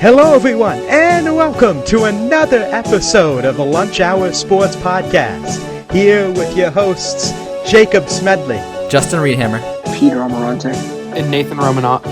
Hello, everyone, and welcome to another episode of the Lunch Hour Sports Podcast. Here with your hosts, Jacob Smedley, Justin Reedhammer, Peter Amarante, and Nathan Romanot.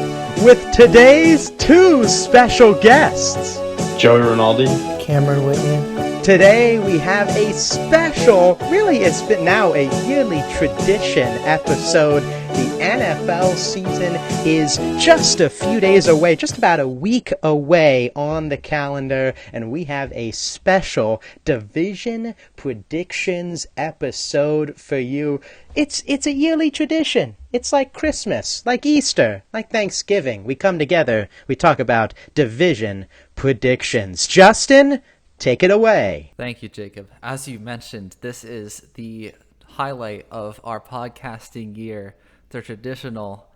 With today's two special guests, Joey Rinaldi, Cameron Whitney. Today we have a special, really it's been now a yearly tradition episode. The NFL season is just a few days away, just about a week away on the calendar, and we have a special division predictions episode for you. It's a yearly tradition. It's like Christmas, like Easter, like Thanksgiving. We come together, we talk about division predictions. Justin, take it away. Thank you, Jacob. As you mentioned, this is the highlight of our podcasting year, the traditional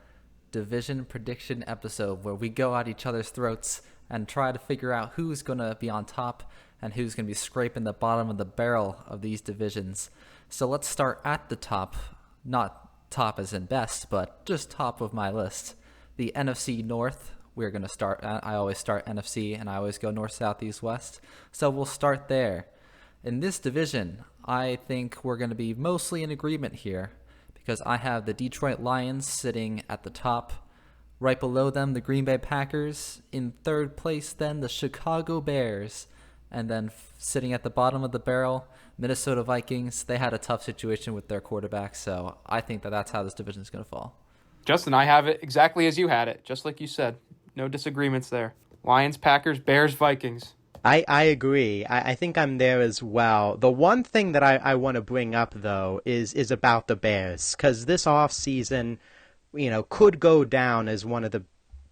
division prediction episode where we go at each other's throats and try to figure out who's going to be on top and who's going to be scraping the bottom of the barrel of these divisions. So let's start at the top, not top as in best, but just top of my list. The NFC North. We're going to start, I always start NFC and I always go north, south, east, west. So we'll start there. In this division, I think we're going to be mostly in agreement here because I have the Detroit Lions sitting at the top. Right below them, the Green Bay Packers. In third place, then, the Chicago Bears. And then sitting at the bottom of the barrel, Minnesota Vikings. They had a tough situation with their quarterback, so I think that's how this division is going to fall. Justin, I have it exactly as you had it, just like you said. No disagreements there. Lions, Packers, Bears, Vikings. I agree. I think I'm there as well. The one thing that I want to bring up, though, is about the Bears, because this offseason, could go down as one of the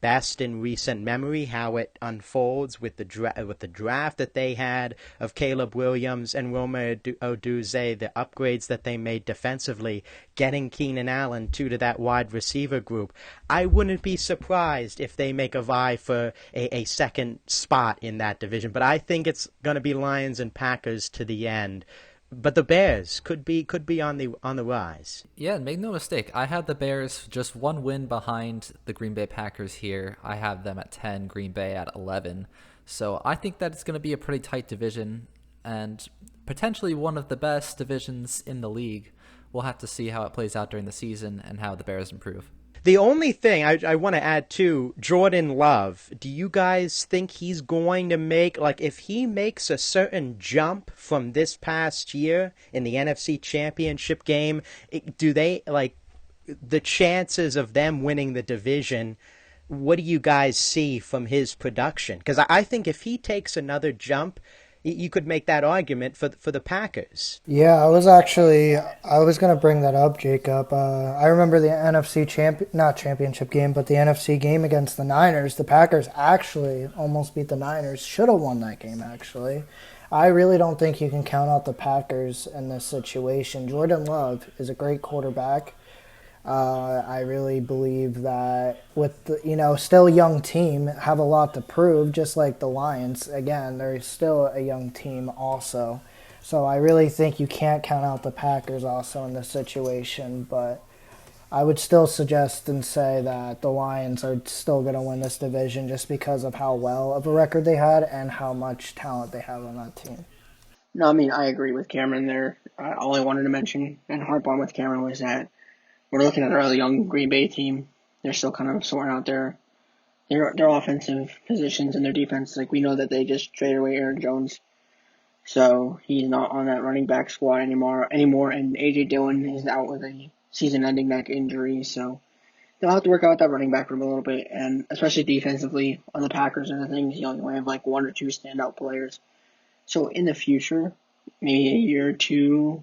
best in recent memory, how it unfolds with the draft that they had of Caleb Williams and Roma Odunze, the upgrades that they made defensively, getting Keenan Allen to that wide receiver group. I wouldn't be surprised if they make a vie for a second spot in that division, but I think it's going to be Lions and Packers to the end. But the Bears could be on the rise. Yeah, make no mistake. I have the Bears just one win behind the Green Bay Packers here. I have them at 10, Green Bay at 11. So I think that it's going to be a pretty tight division and potentially one of the best divisions in the league. We'll have to see how it plays out during the season and how the Bears improve. The only thing I want to add too, Jordan Love, do you guys think he's going to make, if he makes a certain jump from this past year in the NFC Championship game, do they, the chances of them winning the division, what do you guys see from his production? Because I think if he takes another jump, you could make that argument for the Packers. Yeah, I was going to bring that up, Jacob. I remember the NFC not championship game, but the NFC game against the Niners. The Packers actually almost beat the Niners. Should have won that game, actually. I really don't think you can count out the Packers in this situation. Jordan Love is a great quarterback. I really believe that with the, still a young team, have a lot to prove, just like the Lions. Again, they're still a young team also. So I really think you can't count out the Packers also in this situation, but I would still suggest and say that the Lions are still going to win this division just because of how well of a record they had and how much talent they have on that team. No, I agree with Cameron there. All I wanted to mention and harp on with Cameron was that we're looking at our young Green Bay team. They're still kind of sorting out their offensive positions and their defense. We know that they just traded away Aaron Jones, so he's not on that running back squad anymore. And A.J. Dillon is out with a season-ending neck injury, so they'll have to work out that running back room a little bit, and especially defensively on the Packers and the things, you only have one or two standout players. So in the future, maybe a year or two,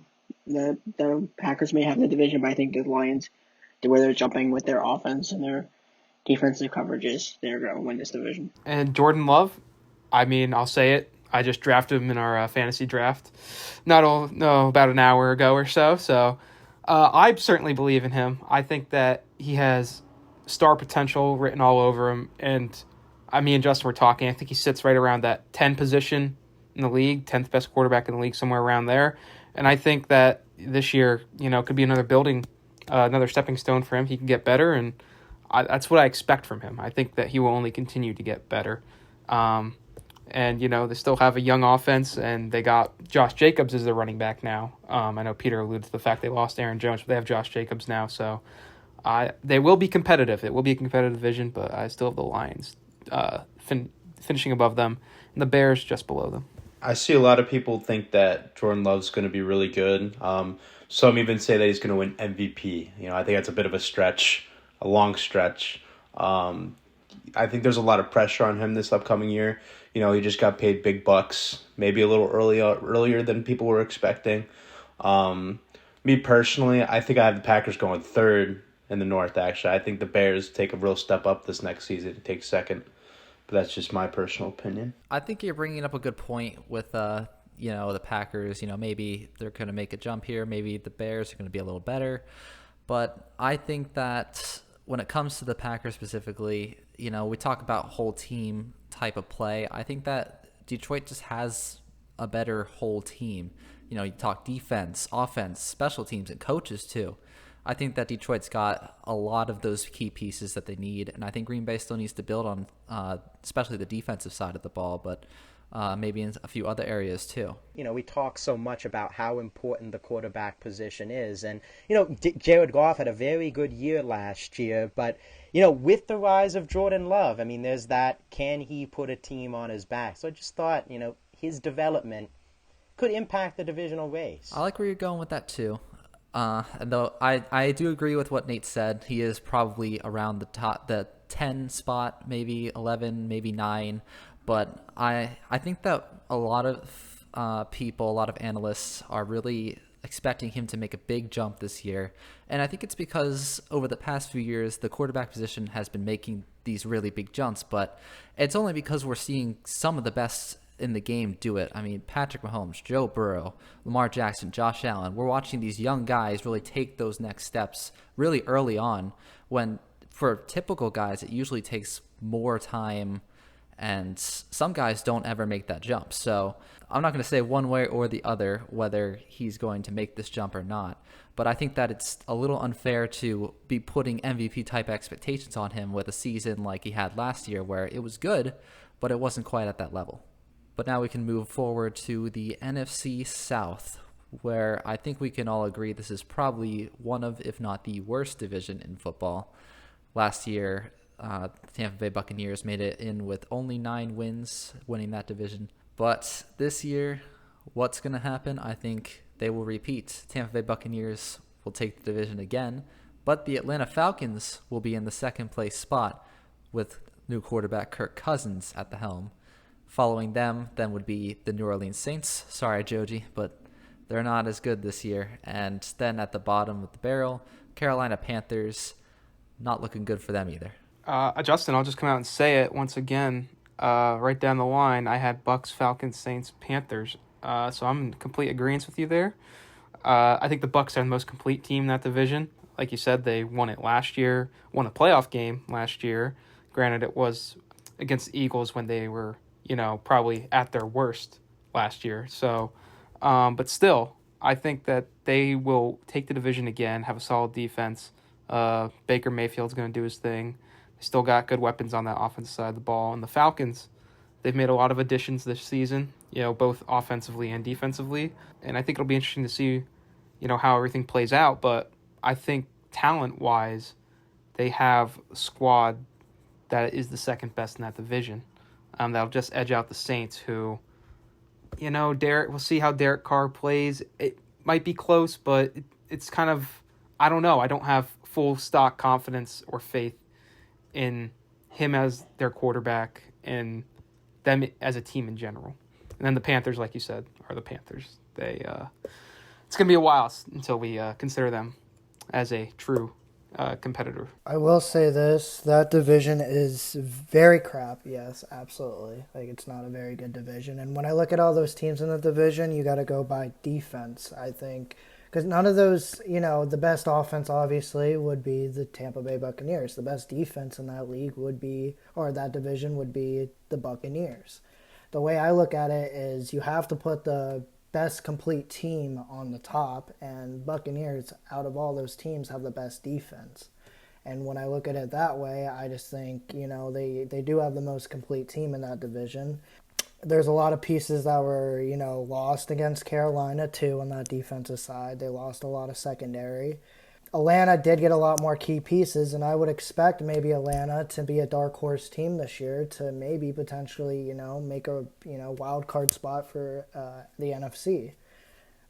the Packers may have the division, but I think the Lions, the way they're jumping with their offense and their defensive coverages, they're going to win this division. And Jordan Love, I'll say it. I just drafted him in our fantasy draft about an hour ago or so. So I certainly believe in him. I think that he has star potential written all over him. And me and Justin were talking. I think he sits right around that 10 position in the league, 10th best quarterback in the league, somewhere around there. And I think that this year, could be another stepping stone for him. He can get better, and that's what I expect from him. I think that he will only continue to get better. And, they still have a young offense, and they got Josh Jacobs as their running back now. I know Peter alluded to the fact they lost Aaron Jones, but they have Josh Jacobs now. So they will be competitive. It will be a competitive division, but I still have the Lions finishing above them, and the Bears just below them. I see a lot of people think that Jordan Love's going to be really good. Some even say that he's going to win MVP. I think that's a bit of a stretch, a long stretch. I think there's a lot of pressure on him this upcoming year. He just got paid big bucks, maybe a little earlier than people were expecting. Me personally, I think I have the Packers going third in the North, actually. I think the Bears take a real step up this next season and take second. But that's just my personal opinion. I think you're bringing up a good point with, the Packers. Maybe they're going to make a jump here. Maybe the Bears are going to be a little better. But I think that when it comes to the Packers specifically, we talk about whole team type of play. I think that Detroit just has a better whole team. You talk defense, offense, special teams, and coaches too. I think that Detroit's got a lot of those key pieces that they need, and I think Green Bay still needs to build on, especially the defensive side of the ball, but maybe in a few other areas too. We talk so much about how important the quarterback position is, and Jared Goff had a very good year last year, but with the rise of Jordan Love, there's that, can he put a team on his back? So I just thought, his development could impact the divisional race. I like where you're going with that too. Though I do agree with what Nate said. He is probably around the 10 spot, maybe 11, maybe 9. But I think that a lot of people, a lot of analysts are really expecting him to make a big jump this year. And I think it's because over the past few years, the quarterback position has been making these really big jumps. But it's only because we're seeing some of the best in the game do it. Patrick Mahomes, Joe Burrow, Lamar Jackson, Josh Allen. We're watching these young guys really take those next steps really early on, when for typical guys it usually takes more time, and some guys don't ever make that jump. So I'm not going to say one way or the other whether he's going to make this jump or not, but I think that it's a little unfair to be putting MVP type expectations on him with a season like he had last year, where it was good, but it wasn't quite at that level. But now we can move forward to the NFC South, where I think we can all agree this is probably one of, if not the worst division in football. Last year, the Tampa Bay Buccaneers made it in with only 9 wins, winning that division. But this year, what's going to happen? I think they will repeat. Tampa Bay Buccaneers will take the division again, but the Atlanta Falcons will be in the second place spot with new quarterback Kirk Cousins at the helm. Following them then would be the New Orleans Saints. Sorry, Joji, but they're not as good this year. And then at the bottom of the barrel, Carolina Panthers, not looking good for them either. Justin, I'll just come out and say it once again. Right down the line, I had Bucks, Falcons, Saints, Panthers. So I'm in complete agreement with you there. I think the Bucks are the most complete team in that division. Like you said, they won it last year, won a playoff game last year. Granted, it was against the Eagles when they were, probably at their worst last year. So, but still, I think that they will take the division again, have a solid defense. Baker Mayfield's going to do his thing. They still got good weapons on that offensive side of the ball. And the Falcons, they've made a lot of additions this season, both offensively and defensively. And I think it'll be interesting to see, how everything plays out. But I think talent-wise, they have a squad that is the second best in that division. That'll just edge out the Saints, who, we'll see how Derek Carr plays. It might be close, but it's kind of, I don't know. I don't have full stock confidence or faith in him as their quarterback and them as a team in general. And then the Panthers, like you said, are the Panthers. It's going to be a while until we consider them as a true competitor. I will say this, that division is very crap. Yes, absolutely. It's not a very good division. And when I look at all those teams in the division, you got to go by defense, I think. Because none of those, the best offense obviously would be the Tampa Bay Buccaneers. The best defense in that league would be, or that division would be the Buccaneers. The way I look at it is you have to put the best complete team on the top, and Buccaneers, out of all those teams, have the best defense. And when I look at it that way, I just think, they do have the most complete team in that division. There's a lot of pieces that were, lost against Carolina, too, on that defensive side. They lost a lot of secondary. Atlanta did get a lot more key pieces, and I would expect maybe Atlanta to be a dark horse team this year to maybe potentially, make a, wild card spot for the NFC.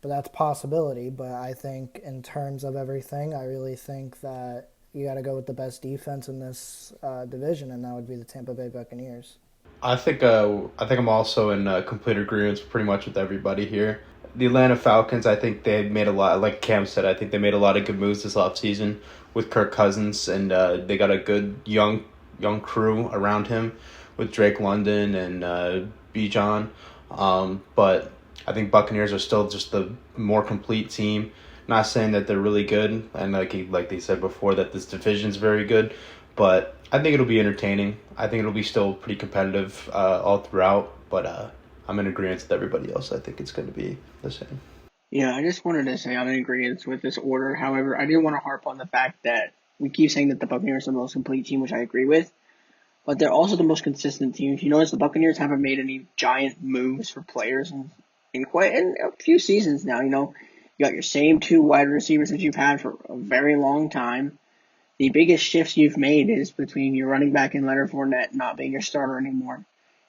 But that's a possibility. But I think in terms of everything, I really think that you got to go with the best defense in this division, and that would be the Tampa Bay Buccaneers. I think I'm also in complete agreement pretty much with everybody here. The Atlanta Falcons, I think they made a lot, like Cam said, I think they made a lot of good moves this offseason with Kirk Cousins, and they got a good young crew around him with Drake London and Bijan. But I think Buccaneers are still just the more complete team. Not saying that they're really good, and like they said before, that this division's very good, but I think it'll be entertaining. I think it'll be still pretty competitive all throughout, but I'm in agreement with everybody else. I think it's going to be the same. Yeah, I just wanted to say I'm in agreement with this order. However, I didn't want to harp on the fact that we keep saying that the Buccaneers are the most complete team, which I agree with, but they're also the most consistent team. If you notice, the Buccaneers haven't made any giant moves for players in quite a few seasons now. You got your same two wide receivers that you've had for a very long time. The biggest shifts you've made is between your running back and Leonard Fournette not being your starter anymore,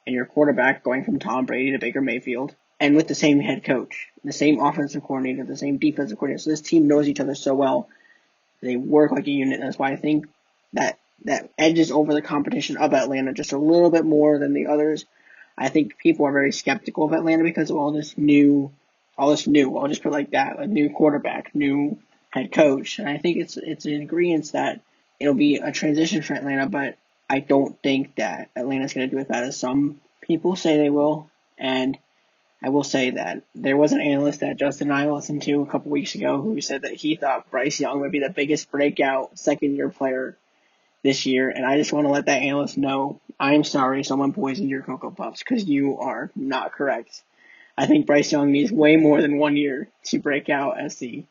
and your quarterback going from Tom Brady to Baker Mayfield, and with the same head coach, the same offensive coordinator, the same defensive coordinator. So this team knows each other so well. They work like a unit. That's why I think that edges over the competition of Atlanta just a little bit more than the others. I think people are very skeptical of Atlanta because of all this new, I'll just put it like that, a new quarterback, new head coach. And I think it's an agreement that it'll be a transition for Atlanta, but I don't think that Atlanta's going to do as bad as some people say they will. And I will say that there was an analyst that Justin and I listened to a couple weeks ago who said that he thought Bryce Young would be the biggest breakout second-year player this year. And I just want to let that analyst know, I'm sorry someone poisoned your Cocoa Puffs because you are not correct. I think Bryce Young needs way more than 1 year to break out as the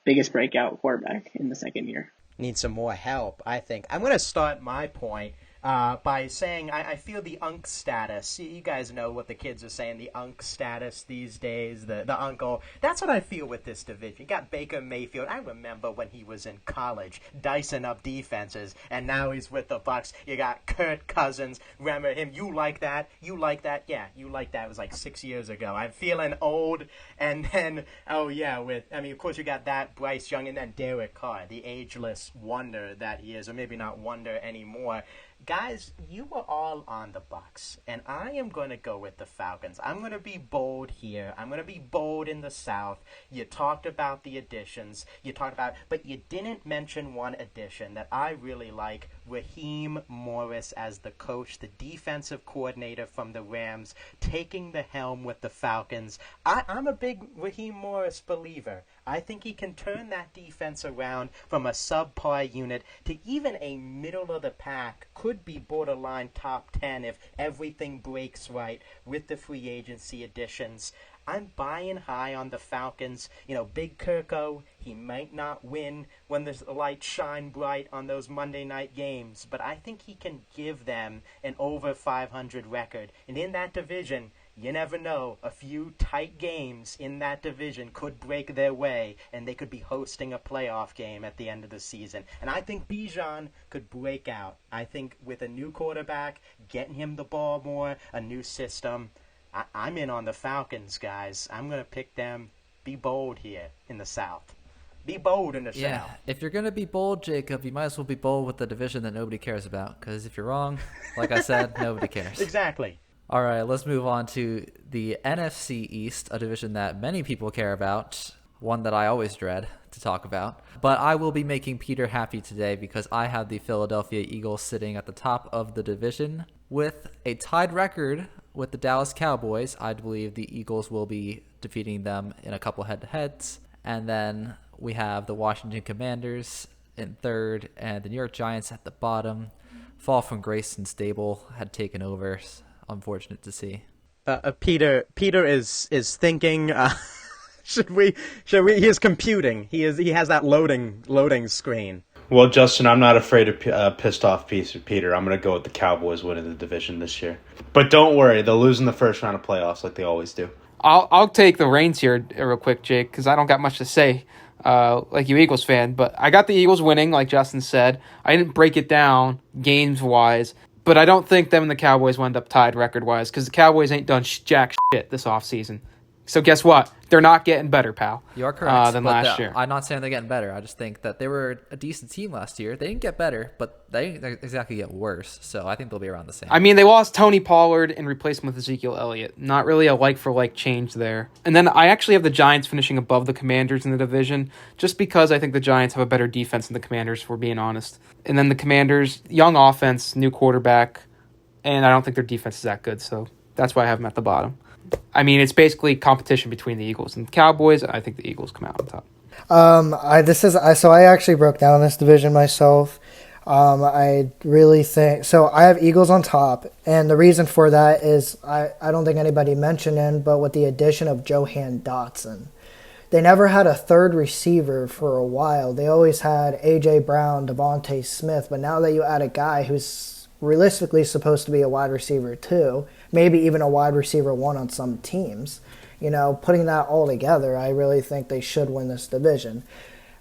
biggest breakout quarterback in the second year. Need some more help, I think. I'm going to start my point by saying I feel the unk status. You guys know what the kids are saying, the unk status these days, the uncle. That's what I feel with this division. You got Baker Mayfield. I remember when he was in college, dicing up defenses, and now he's with the Bucs. You got Kirk Cousins. Remember him? You like that? You like that? Yeah, you like that. It was like 6 years ago. I'm feeling old. And then, of course you got that Bryce Young, and then Derek Carr, the ageless wonder that he is, or maybe not wonder anymore. Guys, you were all on the Bucs, and I am going to go with the Falcons. I'm going to be bold here. I'm going to be bold in the South. You talked about the additions. But you didn't mention one addition that I really like, Raheem Morris as the coach, the defensive coordinator from the Rams, taking the helm with the Falcons. I'm a big Raheem Morris believer. I think he can turn that defense around from a subpar unit to even a middle-of-the-pack, could be borderline top 10 if everything breaks right with the free agency additions. I'm buying high on the Falcons. Big Kirko, he might not win when the lights shine bright on those Monday night games, but I think he can give them an over 500 record. And in that division, you never know. A few tight games in that division could break their way, and they could be hosting a playoff game at the end of the season. And I think Bijan could break out. I think with a new quarterback, getting him the ball more, a new system, I'm in on the Falcons, guys. I'm going to pick them. Be bold here in the South. Be bold in the South. Yeah, if you're going to be bold, Jacob, you might as well be bold with the division that nobody cares about. Because if you're wrong, like I said, nobody cares. Exactly. All right, let's move on to the NFC East, a division that many people care about, one that I always dread to talk about. But I will be making Peter happy today because I have the Philadelphia Eagles sitting at the top of the division with a tied record with the Dallas Cowboys. I believe the Eagles will be defeating them in a couple head-to-heads. And then we have the Washington Commanders in third and the New York Giants at the bottom. Fall from grace since Dable had taken over. Unfortunate to see. Peter is thinking. Should we? He is computing. He has that loading screen. Well, Justin, I'm not afraid of pissed off Peter. I'm going to go with the Cowboys winning the division this year. But don't worry, they'll lose in the first round of playoffs like they always do. I'll take the reins here real quick, Jake, because I don't got much to say, like you Eagles fan. But I got the Eagles winning, like Justin said. I didn't break it down games-wise, but I don't think them and the Cowboys will end up tied record-wise because the Cowboys ain't done jack shit this offseason. So guess what? They're not getting better, pal. You are correct. Than but last year. I'm not saying they're getting better. I just think that they were a decent team last year. They didn't get better, but they didn't exactly get worse. So I think they'll be around the same. I mean, they lost Tony Pollard and replaced him with Ezekiel Elliott. Not really a like-for-like change there. And then I actually have the Giants finishing above the Commanders in the division just because I think the Giants have a better defense than the Commanders, if we're being honest. And then the Commanders, young offense, new quarterback, and I don't think their defense is that good, so that's why I have them at the bottom. I mean, it's basically competition between the Eagles and the Cowboys. I think the Eagles come out on top. I actually broke down this division myself. I really think so. I have Eagles on top, and the reason for that is I don't think anybody mentioned it, but with the addition of Johan Dotson, they never had a third receiver for a while. They always had A.J. Brown, Devontae Smith, but now that you add a guy who's realistically supposed to be a wide receiver too, maybe even a wide receiver one on some teams, putting that all together, I really think they should win this division.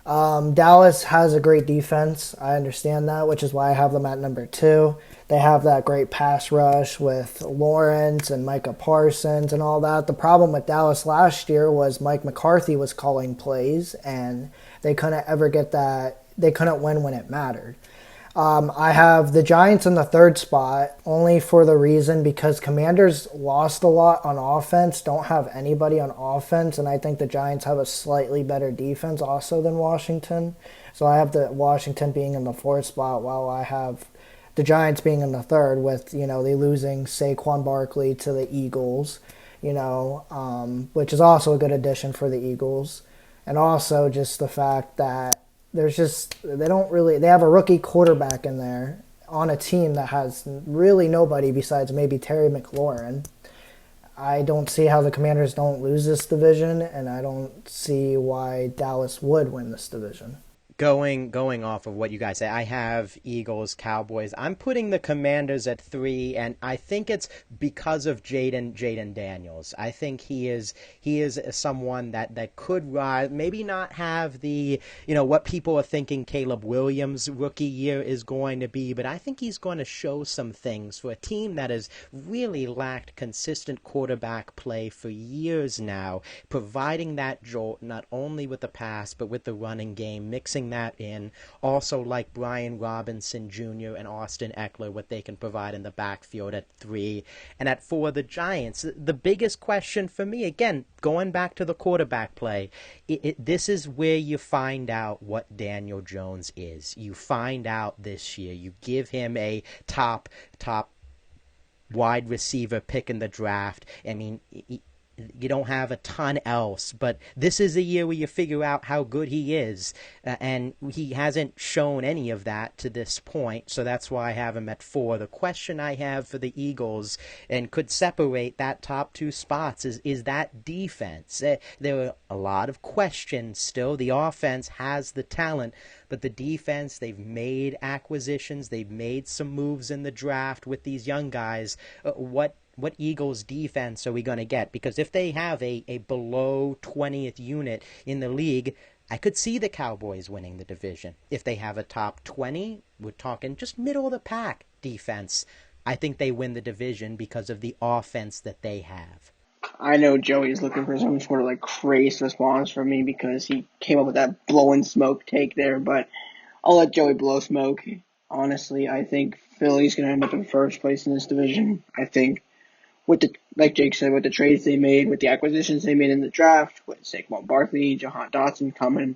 Dallas has a great defense. I understand that, which is why I have them at number 2. They have that great pass rush with Lawrence and Micah Parsons and all that. The problem with Dallas last year was Mike McCarthy was calling plays, and they couldn't ever get that. They couldn't win when it mattered. I have the Giants in the 3rd spot only for the reason because Commanders lost a lot on offense, don't have anybody on offense, and I think the Giants have a slightly better defense also than Washington. So I have the Washington being in the 4th spot while I have the Giants being in the 3rd with, they losing Saquon Barkley to the Eagles, which is also a good addition for the Eagles. And also just the fact that they have a rookie quarterback in there on a team that has really nobody besides maybe Terry McLaurin. I don't see how the Commanders don't lose this division, and I don't see why Dallas would win this division. Going off of what you guys say, I have Eagles, Cowboys. I'm putting the Commanders at 3, and I think it's because of Jaden Daniels. I think he is someone that could rise, maybe not have the, what people are thinking Caleb Williams' rookie year is going to be, but I think he's going to show some things for a team that has really lacked consistent quarterback play for years now, providing that jolt not only with the pass, but with the running game, mixing that in. Also, like Brian Robinson Jr. and Austin Eckler, what they can provide in the backfield at 3. And at 4, the Giants. The biggest question for me, again, going back to the quarterback play, this is where you find out what Daniel Jones is. You find out this year. You give him a top wide receiver pick in the draft. I mean, you don't have a ton else, but this is a year where you figure out how good he is, and he hasn't shown any of that to this point, so that's why I have him at 4. The question I have for the Eagles, and could separate that top 2 spots, is that defense. There are a lot of questions still. The offense has the talent, but the defense, they've made acquisitions, they've made some moves in the draft with these young guys. What Eagles defense are we going to get? Because if they have a below 20th unit in the league, I could see the Cowboys winning the division. If they have a top 20, we're talking just middle of the pack defense. I think they win the division because of the offense that they have. I know Joey's looking for some sort of crazed response from me because he came up with that blowing smoke take there, but I'll let Joey blow smoke. Honestly, I think Philly's going to end up in 1st place in this division. I think like Jake said, with the trades they made, with the acquisitions they made in the draft, with Saquon Barkley, Jahan Dotson coming,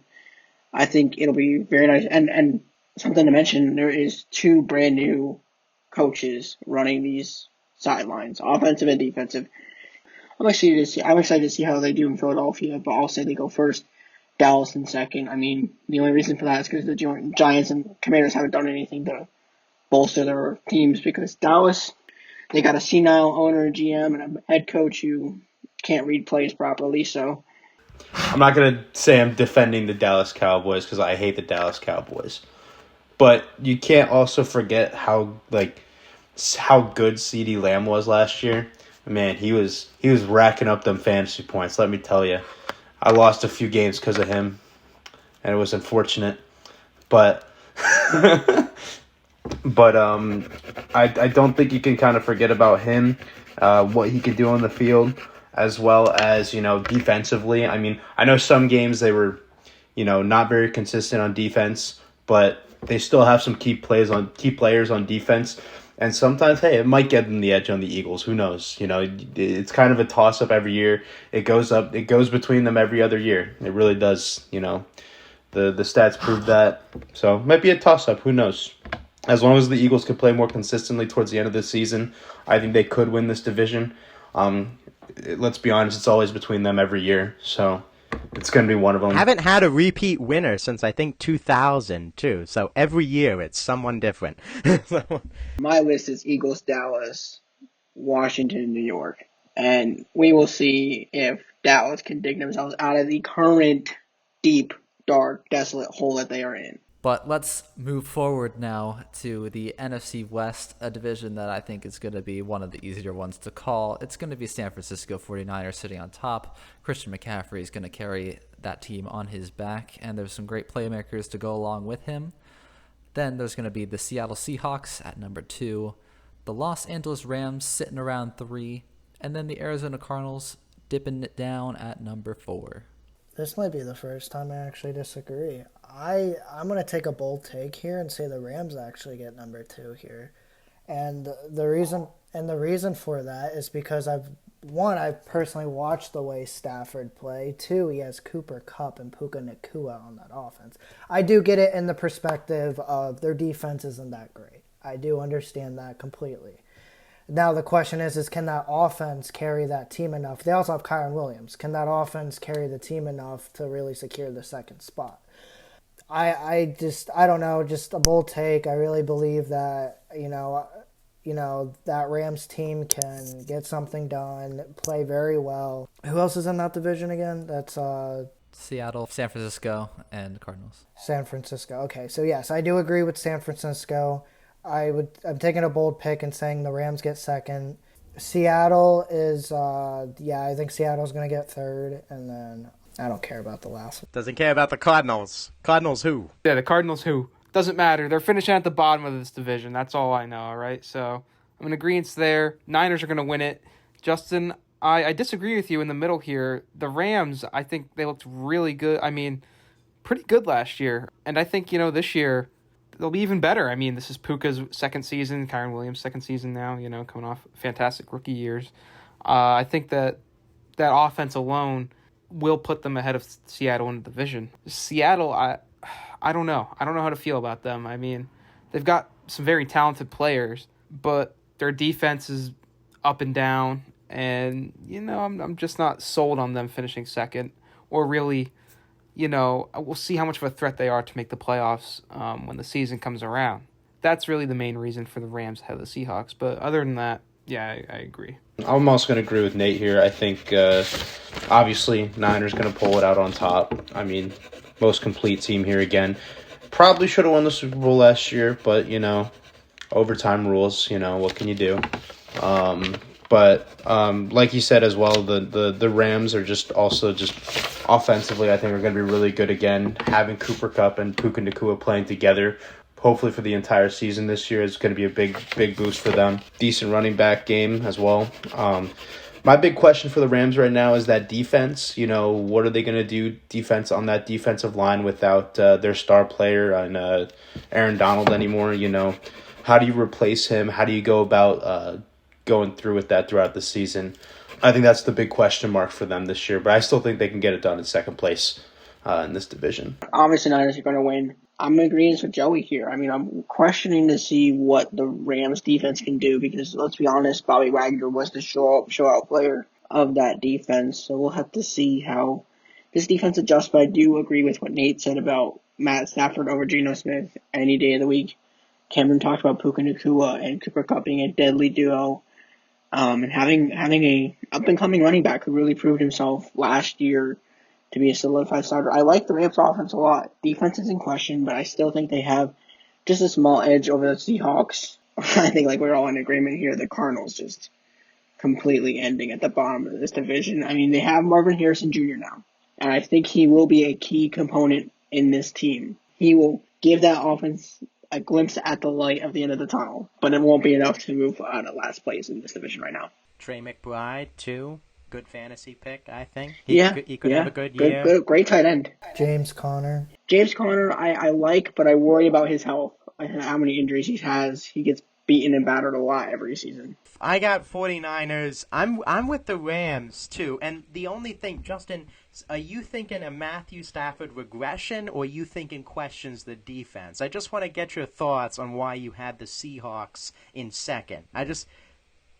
I think it'll be very nice. And something to mention, there is 2 brand new coaches running these sidelines, offensive and defensive. I'm excited to see how they do in Philadelphia, but I'll say they go 1st, Dallas in 2nd. I mean, the only reason for that is because the Giants and Commanders haven't done anything to bolster their teams, because Dallas, they got a senile owner, GM, and a head coach who can't read plays properly. So I'm not going to say I'm defending the Dallas Cowboys because I hate the Dallas Cowboys. But you can't also forget how good CeeDee Lamb was last year. Man, he was racking up them fantasy points. Let me tell you, I lost a few games because of him, and it was unfortunate. But I don't think you can kind of forget about him, what he could do on the field, as well as defensively. I mean, I know some games they were not very consistent on defense, but they still have some key players on defense. And sometimes, hey, it might get them the edge on the Eagles. Who knows? It's kind of a toss-up every year. It goes between them every other year. It really does. The stats prove that. So it might be a toss-up. Who knows? As long as the Eagles could play more consistently towards the end of the season, I think they could win this division. Let's be honest, it's always between them every year. So it's going to be one of them. Haven't had a repeat winner since I think 2000 too. So every year it's someone different. My list is Eagles, Dallas, Washington, New York. And we will see if Dallas can dig themselves out of the current deep, dark, desolate hole that they are in. But let's move forward now to the NFC West, a division that I think is going to be one of the easier ones to call. It's going to be San Francisco 49ers sitting on top. Christian McCaffrey is going to carry that team on his back, and there's some great playmakers to go along with him. Then there's going to be the Seattle Seahawks at number 2, the Los Angeles Rams sitting around 3, and then the Arizona Cardinals dipping it down at number 4. This might be the first time I actually disagree. I'm going to take a bold take here and say the Rams actually get number 2 here. And the reason for that is because I've personally watched the way Stafford play. 2, he has Cooper Kupp and Puka Nacua on that offense. I do get it in the perspective of their defense isn't that great. I do understand that completely. Now the question is can that offense carry that team enough? They also have Kyren Williams. Can that offense carry the team enough to really secure the second spot? I don't know, just a bold take. I really believe that, that Rams team can get something done, play very well. Who else is in that division again? That's Seattle, San Francisco, and Cardinals. San Francisco. Okay, so yes, I do agree with San Francisco. I'm taking a bold pick and saying the Rams get second. Seattle is, I think Seattle's going to get third, and then I don't care about the last one. Doesn't care about the Cardinals. Cardinals who? Yeah, the Cardinals who? Doesn't matter. They're finishing at the bottom of this division. That's all I know, all right? So I'm in agreement there. Niners are going to win it. Justin, I disagree with you in the middle here. The Rams, I think they looked really good. I mean, pretty good last year. And I think, this year they'll be even better. I mean, this is Puka's second season, Kyren Williams' second season now, coming off fantastic rookie years. I think that offense alone will put them ahead of Seattle in the division. Seattle, I don't know. I don't know how to feel about them. I mean, they've got some very talented players, but their defense is up and down, and, I'm just not sold on them finishing second or really, we'll see how much of a threat they are to make the playoffs when the season comes around. That's really the main reason for the Rams ahead of the Seahawks, but other than that, yeah, I agree. I'm also going to agree with Nate here. I think, obviously, Niners going to pull it out on top. I mean, most complete team here again. Probably should have won the Super Bowl last year, but, overtime rules, what can you do? But like you said as well, the Rams are just offensively, I think, are going to be really good again. Having Cooper Kupp and Puka Nacua playing together, hopefully for the entire season this year, is going to be a big boost for them. Decent running back game as well. My big question for the Rams right now is that defense. What are they going to do defense on that defensive line without their star player and Aaron Donald anymore? How do you replace him? How do you go about going through with that throughout the season? I think that's the big question mark for them this year, but I still think they can get it done in second place in this division. Obviously, Niners are going to win. I'm in agreement with Joey here. I mean, I'm questioning to see what the Rams defense can do because, let's be honest, Bobby Wagner was the show-out player of that defense. So we'll have to see how this defense adjusts. But I do agree with what Nate said about Matt Stafford over Geno Smith any day of the week. Cameron talked about Puka Nacua and Cooper Kupp being a deadly duo. And having a up-and-coming running back who really proved himself last year to be a solidified starter. I like the Rams offense a lot. Defense is in question, but I still think they have just a small edge over the Seahawks. I think like we're all in agreement here. The Cardinals just completely ending at the bottom of this division. I mean, they have Marvin Harrison Jr. now, and I think he will be a key component in this team. He will give that offense a glimpse at the light of the end of the tunnel, but it won't be enough to move out of last place in this division right now. Trey McBride, too. Good fantasy pick, I think. He could have a good year. Great tight end. James Conner. James Conner, I like, but I worry about his health. How many injuries he has. He gets beaten and battered a lot every season. I got 49ers. I'm with the Rams, too. And the only thing, Justin, are you thinking a Matthew Stafford regression, or are you thinking questions the defense? I just want to get your thoughts on why you had the Seahawks in second.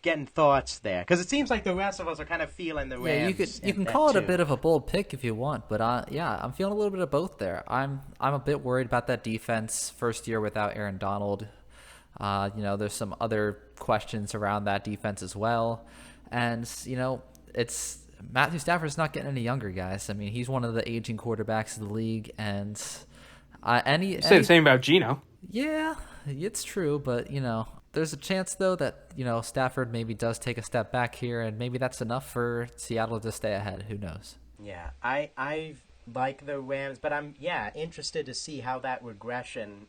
Getting thoughts there, because it seems like the rest of us are kind of feeling the Rams. Yeah, you can call it a bit of a bold pick if you want, but I'm feeling a little bit of both there. I'm a bit worried about that defense. First year without Aaron Donald. There's some other questions around that defense as well, and it's Matthew Stafford's not getting any younger, guys. I mean, he's one of the aging quarterbacks of the league, and say the same about Geno. Yeah, it's true, but there's a chance, though, that, Stafford maybe does take a step back here, and maybe that's enough for Seattle to stay ahead. Who knows? Yeah, I like the Rams, but I'm, interested to see how that regression,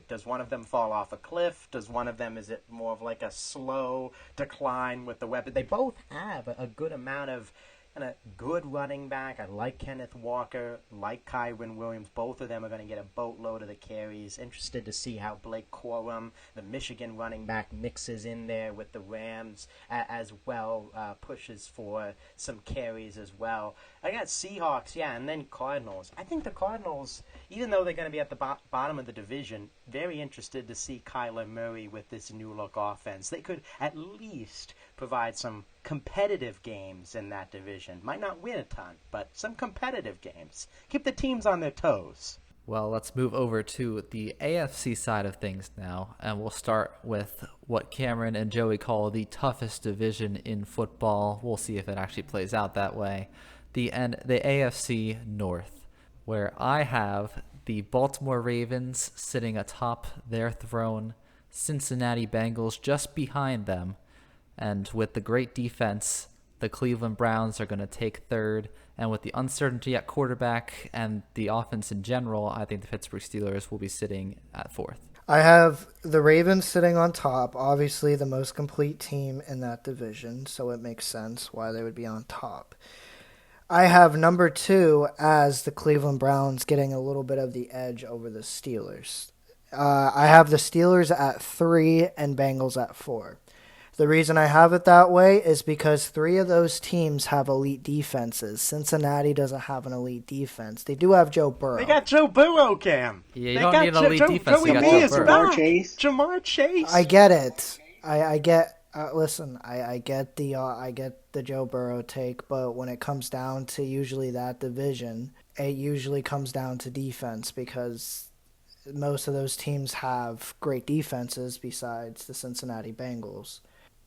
does one of them fall off a cliff? Does one of them, is it more of like a slow decline with the weapon? They both have a good amount of kind of good running back. I like Kenneth Walker, like Kyron Williams. Both of them are going to get a boatload of the carries. Interested to see how Blake Corum, the Michigan running back, mixes in there with the Rams as well, pushes for some carries as well. I got Seahawks, and then Cardinals. I think the Cardinals, even though they're going to be at the bottom of the division, very interested to see Kyler Murray with this new look offense. They could at least provide some competitive games in that division. Might not win a ton, but some competitive games. Keep the teams on their toes. Well, let's move over to the AFC side of things now, and we'll start with what Cameron and Joey call the toughest division in football. We'll see if it actually plays out that way. The AFC North, where I have the Baltimore Ravens sitting atop their throne, Cincinnati Bengals just behind them, and with the great defense, the Cleveland Browns are going to take third. And with the uncertainty at quarterback and the offense in general, I think the Pittsburgh Steelers will be sitting at fourth. I have the Ravens sitting on top, obviously the most complete team in that division, so it makes sense why they would be on top. I have number 2 as the Cleveland Browns getting a little bit of the edge over the Steelers. I have the Steelers at 3 and Bengals at 4. The reason I have it that way is because 3 of those teams have elite defenses. Cincinnati doesn't have an elite defense. They do have Joe Burrow. They got Joe Burrow, Cam. Yeah, you don't need an elite defense. Joey You got B Joe is Burrow. back. Jamar Chase. I get it. I get. Listen, I get the Joe Burrow take, but when it comes down to usually that division, it usually comes down to defense because most of those teams have great defenses besides the Cincinnati Bengals.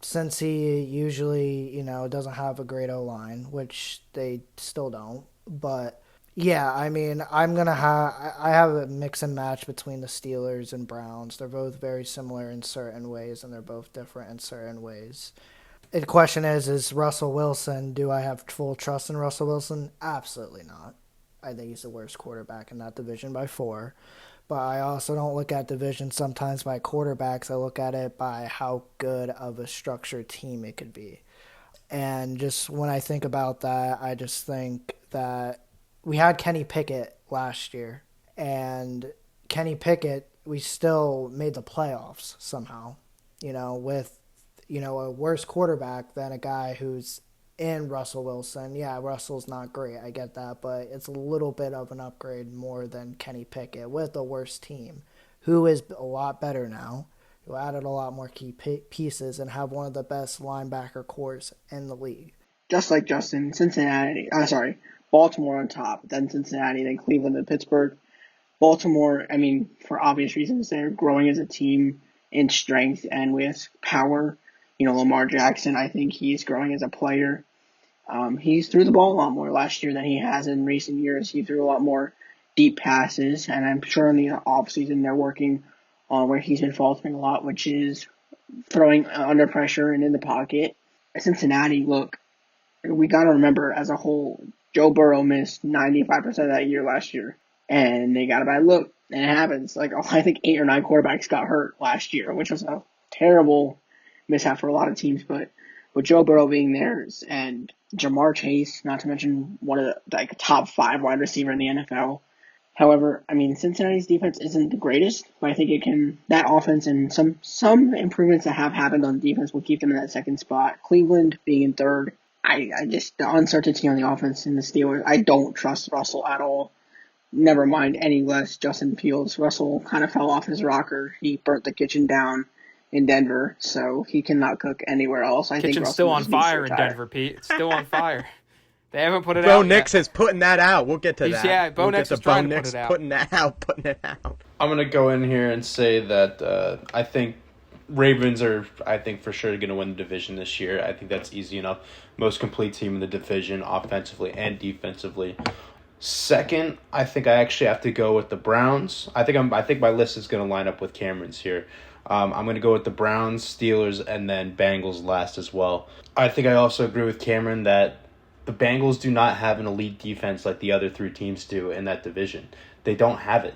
Since he usually, doesn't have a great O-line, which they still don't. But, yeah, I mean, I have a mix and match between the Steelers and Browns. They're both very similar in certain ways, and they're both different in certain ways. The question is Russell Wilson, do I have full trust in Russell Wilson? Absolutely not. I think he's the worst quarterback in that division by 4. But I also don't look at divisions sometimes by quarterbacks. I look at it by how good of a structured team it could be. And just when I think about that, I just think that we had Kenny Pickett last year. And Kenny Pickett, we still made the playoffs somehow, with, a worse quarterback than a guy who's in Russell Wilson. Yeah, Russell's not great, I get that, but it's a little bit of an upgrade more than Kenny Pickett with a worse team, who is a lot better now, who added a lot more key pieces and have one of the best linebacker cores in the league. Just like Justin, Baltimore on top, then Cincinnati, then Cleveland, then Pittsburgh. Baltimore, I mean, for obvious reasons, they're growing as a team in strength and with power. Lamar Jackson, I think he's growing as a player. He's threw the ball a lot more last year than he has in recent years. He threw a lot more deep passes, and I'm sure in the offseason they're working where he's been faltering a lot, which is throwing under pressure and in the pocket. Cincinnati, look, we got to remember as a whole, Joe Burrow missed 95% of that year last year, and they got a bad look, and it happens. Like, I think 8 or 9 quarterbacks got hurt last year, which was a terrible mishap for a lot of teams, but with Joe Burrow being there and Jamar Chase, not to mention one of the top 5 wide receiver in the NFL. However, I mean, Cincinnati's defense isn't the greatest, but I think that offense and some improvements that have happened on defense will keep them in that second spot. Cleveland being in third, I just, the uncertainty on the offense in the Steelers, I don't trust Russell at all. Never mind any less Justin Fields. Russell kind of fell off his rocker. He burnt the kitchen down in Denver, so he cannot cook anywhere else. I think Kitchen's still on fire in Denver, Pete. It's still on fire. They haven't put it Bo out Nix yet. is putting that out. We'll get to that. Yeah, Bo Nix is trying to put it out. Putting it out. I'm going to go in here and say that I think Ravens are, for sure going to win the division this year. I think that's easy enough. Most complete team in the division, offensively and defensively. Second, I think I actually have to go with the Browns. I think my list is going to line up with Cameron's here. I'm going to go with the Browns, Steelers, and then Bengals last as well. I think I also agree with Cameron that the Bengals do not have an elite defense like the other 3 teams do in that division. They don't have it.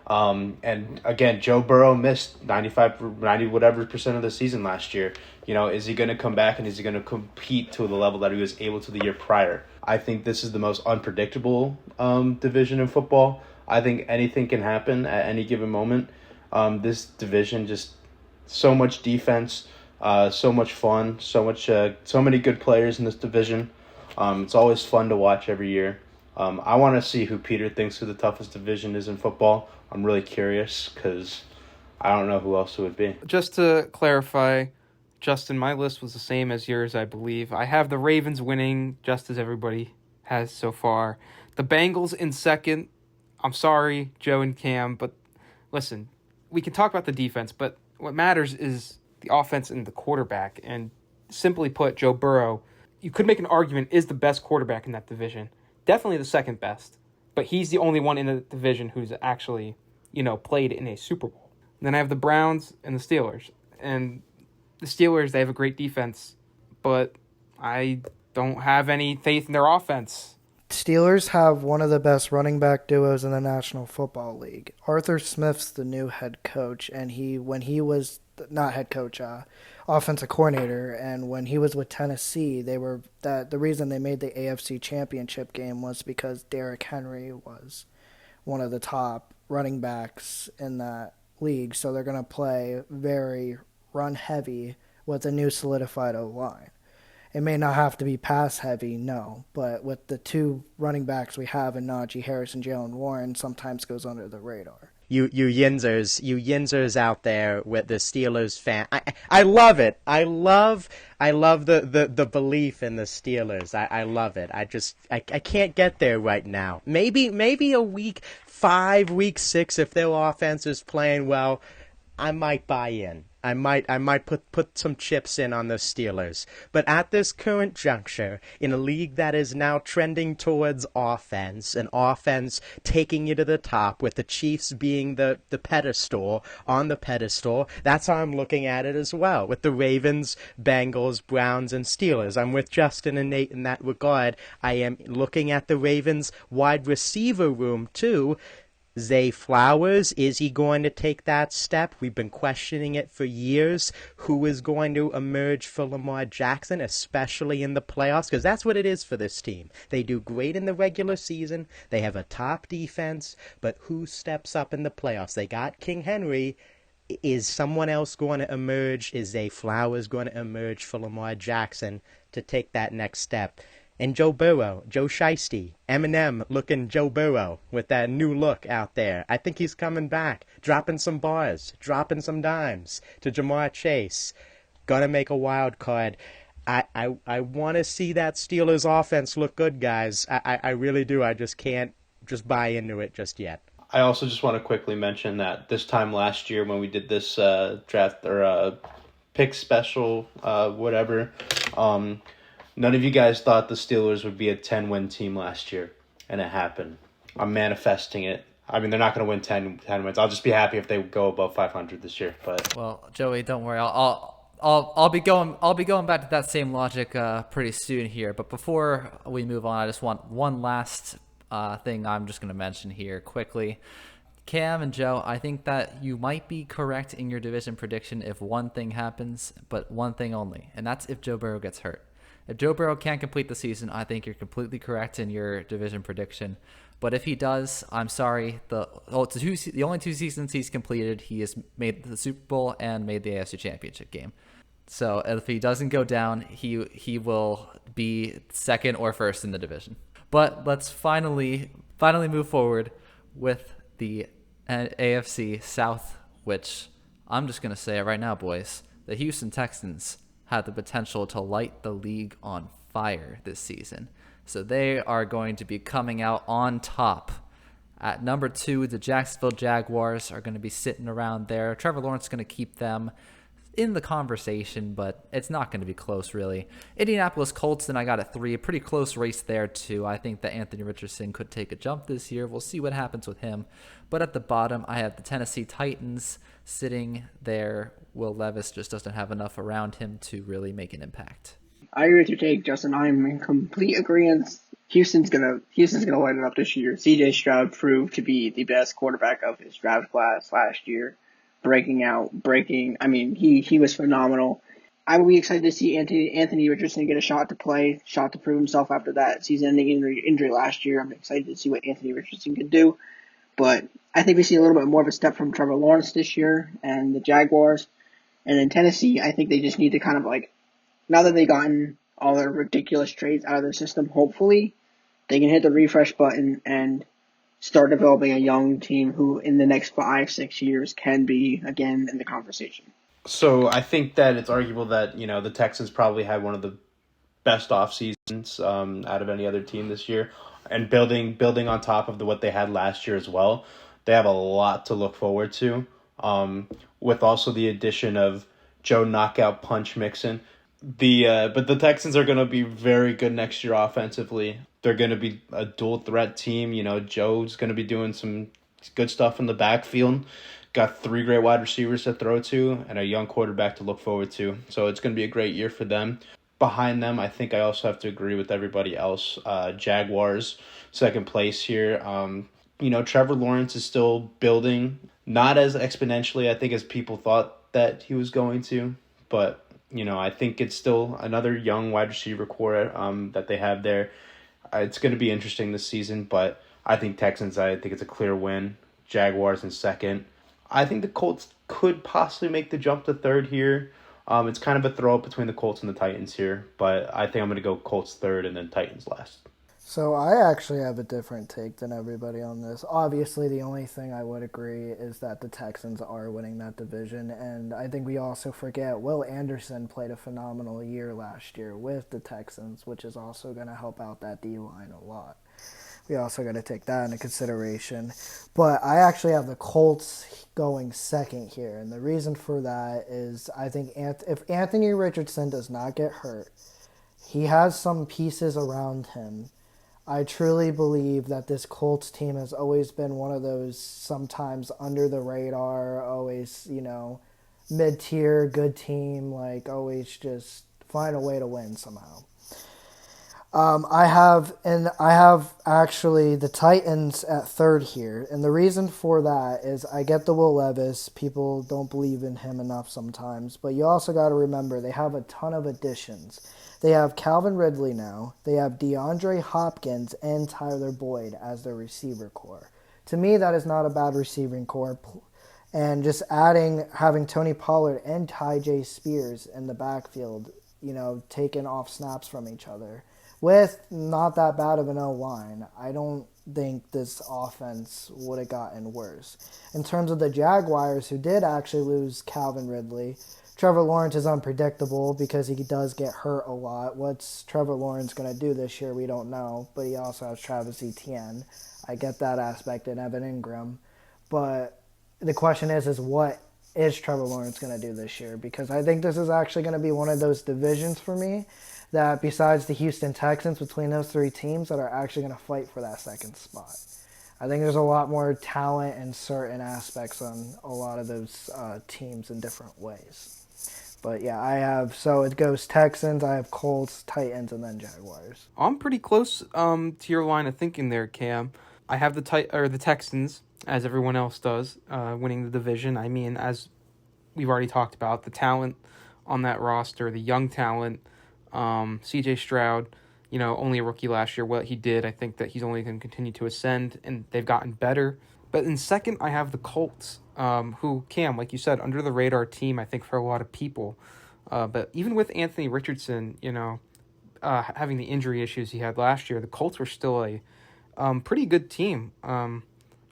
And again, Joe Burrow missed 90 whatever percent of the season last year. Is he going to come back and is he going to compete to the level that he was able to the year prior? I think this is the most unpredictable division in football. I think anything can happen at any given moment. This division, just so much defense, so much fun, so many good players in this division. It's always fun to watch every year. I want to see who Peter thinks who the toughest division is in football. I'm really curious because I don't know who else it would be. Just to clarify, Justin, my list was the same as yours, I believe. I have the Ravens winning, just as everybody has so far. The Bengals in second. I'm sorry, Joe and Cam, but listen, we can talk about the defense, but what matters is the offense and the quarterback. And simply put, Joe Burrow, you could make an argument, is the best quarterback in that division. Definitely the second best, but he's the only one in the division who's actually, played in a Super Bowl. And then I have the Browns and the Steelers. And the Steelers, they have a great defense, but I don't have any faith in their offense. Steelers have one of the best running back duos in the National Football League. Arthur Smith's the new head coach, and when he was not head coach, offensive coordinator, and when he was with Tennessee, the reason they made the AFC Championship game was because Derrick Henry was one of the top running backs in that league, so they're going to play very run heavy with a new solidified O-line. It may not have to be pass heavy, no, but with the 2 running backs we have in Najee Harris and Jalen Warren, sometimes goes under the radar. You yinzers out there with the Steelers fan. I love it. I love the belief in the Steelers. I love it. I can't get there right now. Maybe a week 5, week 6, if their offense is playing well, I might buy in. I might put some chips in on the Steelers. But at this current juncture, in a league that is now trending towards offense, an offense taking you to the top, with the Chiefs being the pedestal, on the pedestal, that's how I'm looking at it as well. With the Ravens, Bengals, Browns, and Steelers. I'm with Justin and Nate in that regard. I am looking at the Ravens wide receiver room, too. Zay Flowers, is he going to take that step? We've been questioning it for years. Who is going to emerge for Lamar Jackson, especially in the playoffs? Because that's what it is for this team. They do great in the regular season. They have a top defense. But who steps up in the playoffs? They got King Henry. Is someone else going to emerge? Is Zay Flowers going to emerge for Lamar Jackson to take that next step? And Joe Burrow, Joe Shiesty, Eminem looking Joe Burrow with that new look out there. I think he's coming back, dropping some bars, dropping some dimes to Jamar Chase. Gonna make a wild card. I want to see that Steelers offense look good, guys. I really do. I just can't just buy into it just yet. I also just want to quickly mention that this time last year when we did this draft or pick special, whatever, none of you guys thought the Steelers would be a 10-win team last year, and it happened. I'm manifesting it. I mean, they're not going to win 10 wins. I'll just be happy if they go above 500 this year. But Well, Joey, don't worry. I'll be going back to that same logic pretty soon here. But before we move on, I just want one last thing I'm just going to mention here quickly. Cam and Joe, I think that you might be correct in your division prediction if one thing happens, but one thing only, and that's if Joe Burrow gets hurt. If Joe Burrow can't complete the season, I think you're completely correct in your division prediction. But if he does, I'm sorry. The only 2 seasons he's completed, he has made the Super Bowl and made the AFC Championship game. So if he doesn't go down, he will be second or first in the division. But let's finally move forward with the AFC South, which I'm just going to say it right now, boys. The Houston Texans have the potential to light the league on fire this season. So they are going to be coming out on top. At number 2, the Jacksonville Jaguars are going to be sitting around there. Trevor Lawrence is going to keep them in the conversation, but it's not going to be close, really. Indianapolis Colts, then I got at 3. A pretty close race there, too. I think that Anthony Richardson could take a jump this year. We'll see what happens with him. But at the bottom, I have the Tennessee Titans sitting there. Will Levis just doesn't have enough around him to really make an impact. I agree with your take, Justin. I'm in complete agreement. Houston's gonna light it up this year. CJ Stroud proved to be the best quarterback of his draft class last year. I mean, he was phenomenal. I would be excited to see Anthony Richardson get a shot to prove himself after that season-ending injury last year. I'm excited to see what Anthony Richardson could do. But I think we see a little bit more of a step from Trevor Lawrence this year and the Jaguars. And in Tennessee, I think they just need to kind of now that they've gotten all their ridiculous trades out of their system, hopefully they can hit the refresh button and start developing a young team who in the next 5-6 years can be again in the conversation. so I think that it's arguable that, the Texans probably had one of the best off seasons out of any other team this year, and building on top of what they had last year as well. They have a lot to look forward to. With also the addition of Joe Knockout Punch Mixon. But the Texans are going to be very good next year offensively. They're going to be a dual threat team. Joe's going to be doing some good stuff in the backfield. Got 3 great wide receivers to throw to and a young quarterback to look forward to. So it's going to be a great year for them. Behind them, I think I also have to agree with everybody else. Jaguars, second place here. Trevor Lawrence is still building, not as exponentially, I think, as people thought that he was going to. But, I think it's still another young wide receiver core that they have there. It's going to be interesting this season, but I think Texans, I think it's a clear win. Jaguars in second. I think the Colts could possibly make the jump to third here. It's kind of a throw up between the Colts and the Titans here, but I think I'm going to go Colts third and then Titans last. So I actually have a different take than everybody on this. Obviously, the only thing I would agree is that the Texans are winning that division, and I think we also forget Will Anderson played a phenomenal year last year with the Texans, which is also going to help out that D-line a lot. We also got to take that into consideration. But I actually have the Colts going second here, and the reason for that is I think if Anthony Richardson does not get hurt, he has some pieces around him. I truly believe that this Colts team has always been one of those sometimes under the radar, always, mid-tier, good team, always just find a way to win somehow. I have actually the Titans at third here, and the reason for that is I get the Will Levis. People don't believe in him enough sometimes, but you also got to remember they have a ton of additions. They have Calvin Ridley now. They have DeAndre Hopkins and Tyler Boyd as their receiver core. To me, that is not a bad receiving core. And just having Tony Pollard and Tyjae Spears in the backfield, taking off snaps from each other. With not that bad of an O-line, I don't think this offense would have gotten worse. In terms of the Jaguars, who did actually lose Calvin Ridley, Trevor Lawrence is unpredictable because he does get hurt a lot. What's Trevor Lawrence going to do this year, we don't know. But he also has Travis Etienne. I get that aspect, and Evan Ingram. But the question is what is Trevor Lawrence going to do this year? Because I think this is actually going to be one of those divisions for me that besides the Houston Texans, between those 3 teams that are actually going to fight for that second spot. I think there's a lot more talent in certain aspects on a lot of those teams in different ways. But yeah, so it goes Texans, I have Colts, Titans, and then Jaguars. I'm pretty close to your line of thinking there, Cam. I have the Texans, as everyone else does, winning the division. I mean, as we've already talked about, the talent on that roster, the young talent, C.J. Stroud, only a rookie last year. What he did, I think that he's only going to continue to ascend, and they've gotten better. But in second, I have the Colts, who, Cam, like you said, under the radar team, I think, for a lot of people. But even with Anthony Richardson, having the injury issues he had last year, the Colts were still a pretty good team.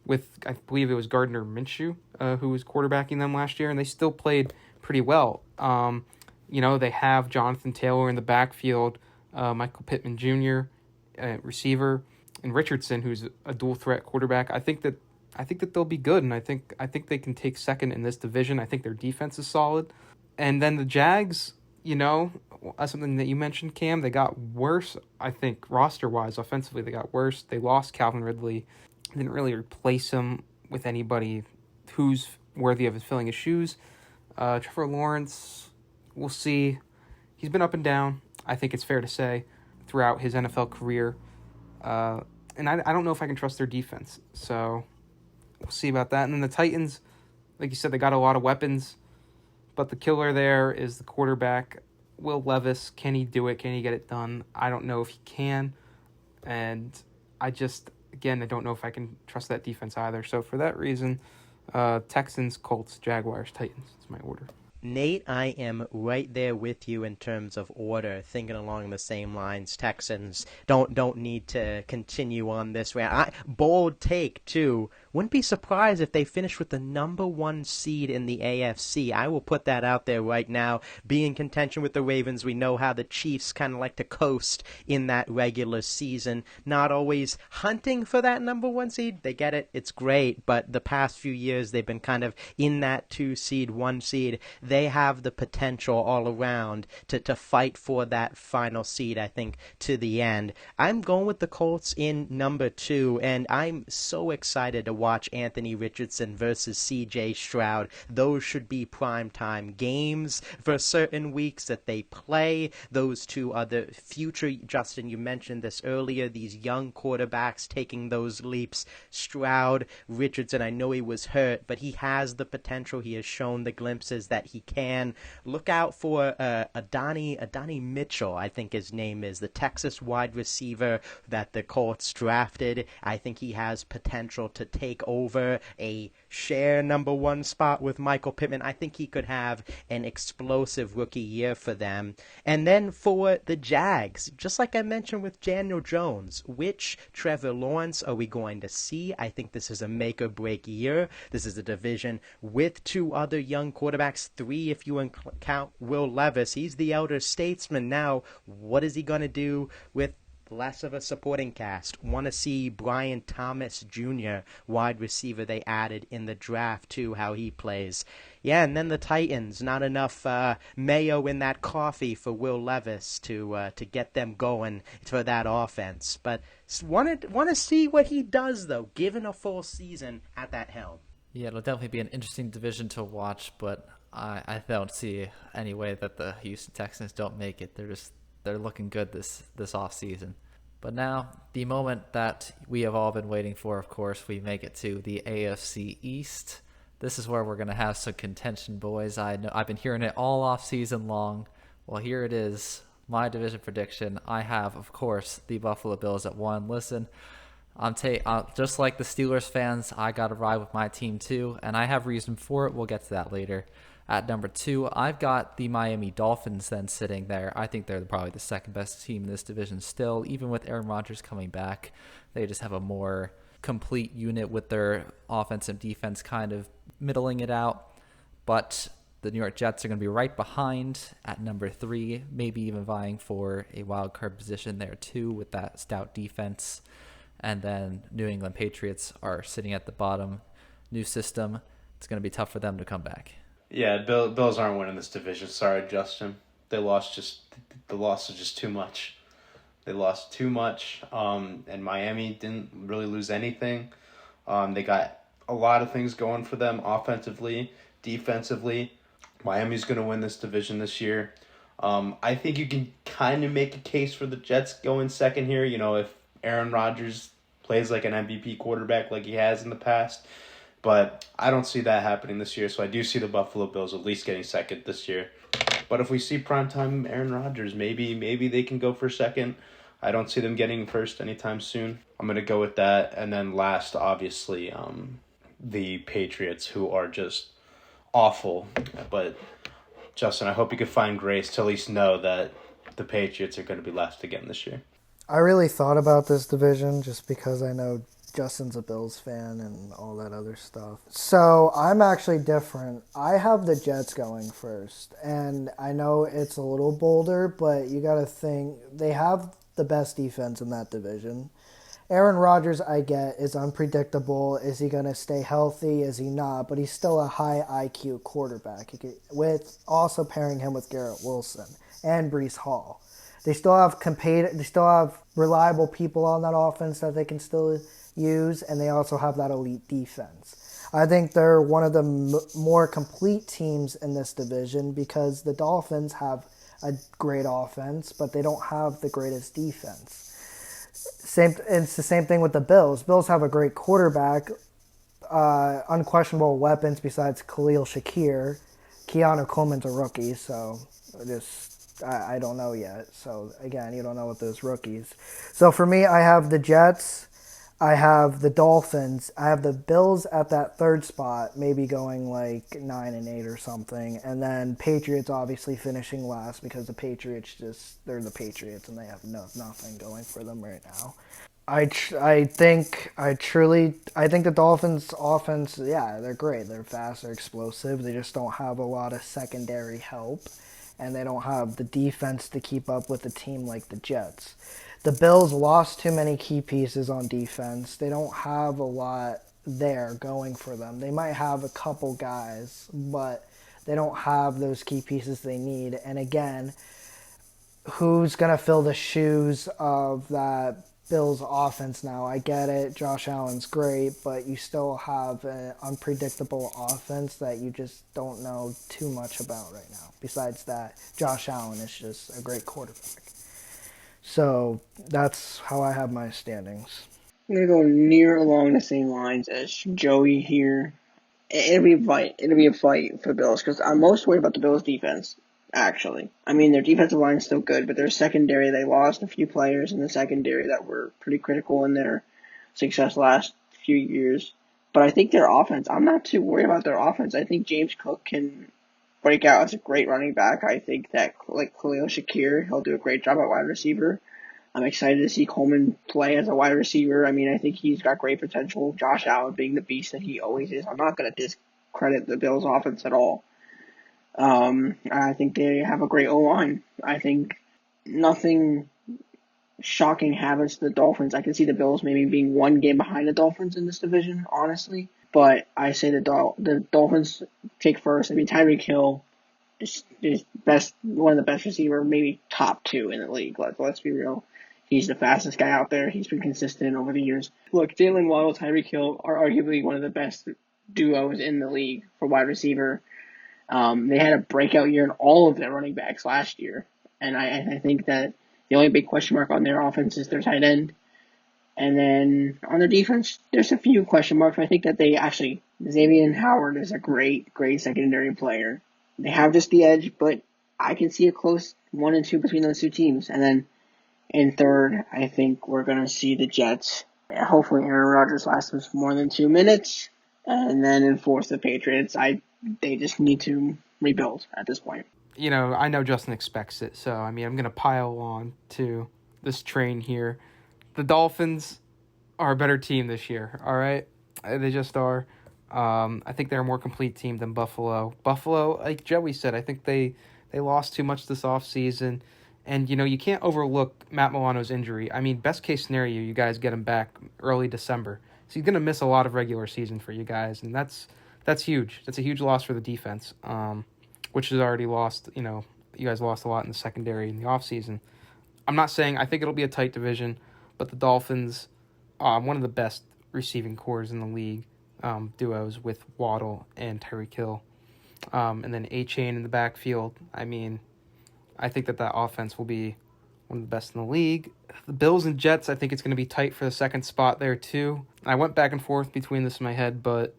With, I believe it was Gardner Minshew, who was quarterbacking them last year, and they still played pretty well. They have Jonathan Taylor in the backfield, Michael Pittman Jr., receiver, and Richardson, who's a dual threat quarterback. I think that they'll be good, and I think they can take second in this division. I think their defense is solid. And then the Jags, something that you mentioned, Cam, they got worse, I think, roster-wise. Offensively, they got worse. They lost Calvin Ridley. Didn't really replace him with anybody who's worthy of filling his shoes. Trevor Lawrence, we'll see. He's been up and down, I think it's fair to say, throughout his NFL career. And I don't know if I can trust their defense. So we'll see about that. And then the Titans, like you said, they got a lot of weapons. But the killer there is the quarterback, Will Levis. Can he do it? Can he get it done? I don't know if he can. And I don't know if I can trust that defense either. So for that reason, Texans, Colts, Jaguars, Titans is my order. Nate, I am right there with you in terms of order, thinking along the same lines. Texans don't need to continue on this way. Bold take, too. Wouldn't be surprised if they finish with the number 1 seed in the AFC. I will put that out there right now. Be in contention with the Ravens. We know how the Chiefs kind of like to coast in that regular season. Not always hunting for that number 1 seed. They get it. It's great. But the past few years, they've been kind of in that 2 seed, 1 seed. They have the potential all around to fight for that final seed, I think, to the end. I'm going with the Colts in number 2, and I'm so excited to watch Anthony Richardson versus C.J. Stroud. Those should be primetime games for certain weeks that they play. Those two are the future, Justin, you mentioned this earlier, these young quarterbacks taking those leaps. Stroud, Richardson, I know he was hurt, but he has the potential. He has shown the glimpses that he can. Look out for Adonai Mitchell, I think his name is, the Texas wide receiver that the Colts drafted. I think he has potential to take over a share number 1 spot with Michael Pittman. I think he could have an explosive rookie year for them. And then for the Jags, just like I mentioned with Daniel Jones, which Trevor Lawrence are we going to see? I think this is a make or break year. This is a division with 2 other young quarterbacks, 3 if you count Will Levis. He's the elder statesman now. What is he going to do with less of a supporting cast? Want to see Brian Thomas Jr., wide receiver they added in the draft too, how he plays. Yeah, and then the Titans, not enough mayo in that coffee for Will Levis to get them going for that offense. But want to see what he does, though, given a full season at that helm. Yeah, it'll definitely be an interesting division to watch, but I don't see any way that the Houston Texans don't make it. They're looking good this off season. But now, the moment that we have all been waiting for, of course, we make it to the AFC East. This is where we're going to have some contention, boys. I know I've been hearing it all off season long. Well, here it is, my division prediction. I have, of course, the Buffalo Bills at 1. Listen, I'm just like the Steelers fans, I got to ride with my team too, and I have reason for it. We'll get to that later. At number 2, I've got the Miami Dolphins then sitting there. I think they're probably the second best team in this division still. Even with Aaron Rodgers coming back, they just have a more complete unit with their offense and defense kind of middling it out. But the New York Jets are going to be right behind at number 3, maybe even vying for a wild card position there too with that stout defense. And then New England Patriots are sitting at the bottom. New system. It's going to be tough for them to come back. Yeah, Bills aren't winning this division. Sorry, Justin. The loss is just too much. They lost too much, and Miami didn't really lose anything. They got a lot of things going for them offensively, defensively. Miami's going to win this division this year. I think you can kind of make a case for the Jets going second here. If Aaron Rodgers plays like an MVP quarterback like he has in the past. But I don't see that happening this year, so I do see the Buffalo Bills at least getting second this year. But if we see primetime Aaron Rodgers, maybe they can go for second. I don't see them getting first anytime soon. I'm going to go with that. And then last, obviously, the Patriots, who are just awful. But, Justin, I hope you could find grace to at least know that the Patriots are going to be last again this year. I really thought about this division just because I know Justin's a Bills fan and all that other stuff. So I'm actually different. I have the Jets going first. And I know it's a little bolder, but you got to think they have the best defense in that division. Aaron Rodgers, I get, is unpredictable. Is he going to stay healthy? Is he not? But he's still a high IQ quarterback. With also pairing him with Garrett Wilson and Breece Hall. They still have reliable people on that offense that they can still use, and they also have that elite defense. I think they're one of the more complete teams in this division because the Dolphins have a great offense, but they don't have the greatest defense. It's the same thing with the Bills. Bills have a great quarterback, unquestionable weapons besides Khalil Shakir. Keanu Coleman's a rookie, so I don't know yet. So, again, you don't know with those rookies. So, for me, I have the Jets. I have the Dolphins. I have the Bills at that third spot, maybe going like 9-8 or something. And then Patriots obviously finishing last because the Patriots they're the Patriots and they have nothing going for them right now. I think the Dolphins offense, yeah, they're great. They're fast, they're explosive. They just don't have a lot of secondary help. And they don't have the defense to keep up with a team like the Jets. The Bills lost too many key pieces on defense. They don't have a lot there going for them. They might have a couple guys, but they don't have those key pieces they need. And again, who's going to fill the shoes of that Bills offense now? I get it. Josh Allen's great, but you still have an unpredictable offense that you just don't know too much about right now. Besides that, Josh Allen is just a great quarterback. So that's how I have my standings. I'm going to go near along the same lines as Joey here. It'll be a fight. It'll be a fight for the Bills because I'm most worried about the Bills' defense, actually. I mean, their defensive line is still good, but their secondary, they lost a few players in the secondary that were pretty critical in their success last few years. But I think their offense, I'm not too worried about their offense. I think James Cook can break out as a great running back. I think that, like Khalil Shakir, he'll do a great job at wide receiver. I'm excited to see Coleman play as a wide receiver. I mean, I think he's got great potential. Josh Allen being the beast that he always is. I'm not going to discredit the Bills' offense at all. I think they have a great O-line. I think nothing shocking happens to the Dolphins. I can see the Bills maybe being one game behind the Dolphins in this division, honestly. But I say the Dolphins take first. I mean, Tyreek Hill is one of the best receiver, maybe top two in the league. Let's be real. He's the fastest guy out there. He's been consistent over the years. Look, Jalen Waddle, Tyreek Hill are arguably one of the best duos in the league for wide receiver. They had a breakout year in all of their running backs last year. And I think that the only big question mark on their offense is their tight end. And then on their defense, there's a few question marks. I think that Xavier Howard is a great secondary player. They have just the edge, but I can see a close 1-2 between those two teams. And then in third, I think we're going to see the Jets. Hopefully Aaron Rodgers lasts more than 2 minutes. And then in fourth, the Patriots. They just need to rebuild at this point. I know Justin expects it, so, I'm going to pile on to this train here. The Dolphins are a better team this year, all right? They just are. I think they're a more complete team than Buffalo. Buffalo, like Joey said, I think they lost too much this offseason. And, you can't overlook Matt Milano's injury. I mean, best case scenario, you guys get him back early December. So he's going to miss a lot of regular season for you guys, and that's huge. That's a huge loss for the defense, which has already lost, you guys lost a lot in the secondary in the offseason. I'm not saying I think it'll be a tight division, but the Dolphins, one of the best receiving cores in the league, duos with Waddle and Tyreek Hill. And then A-Chain in the backfield. I mean, I think that offense will be one of the best in the league. The Bills and Jets, I think it's going to be tight for the second spot there too. I went back and forth between this in my head, but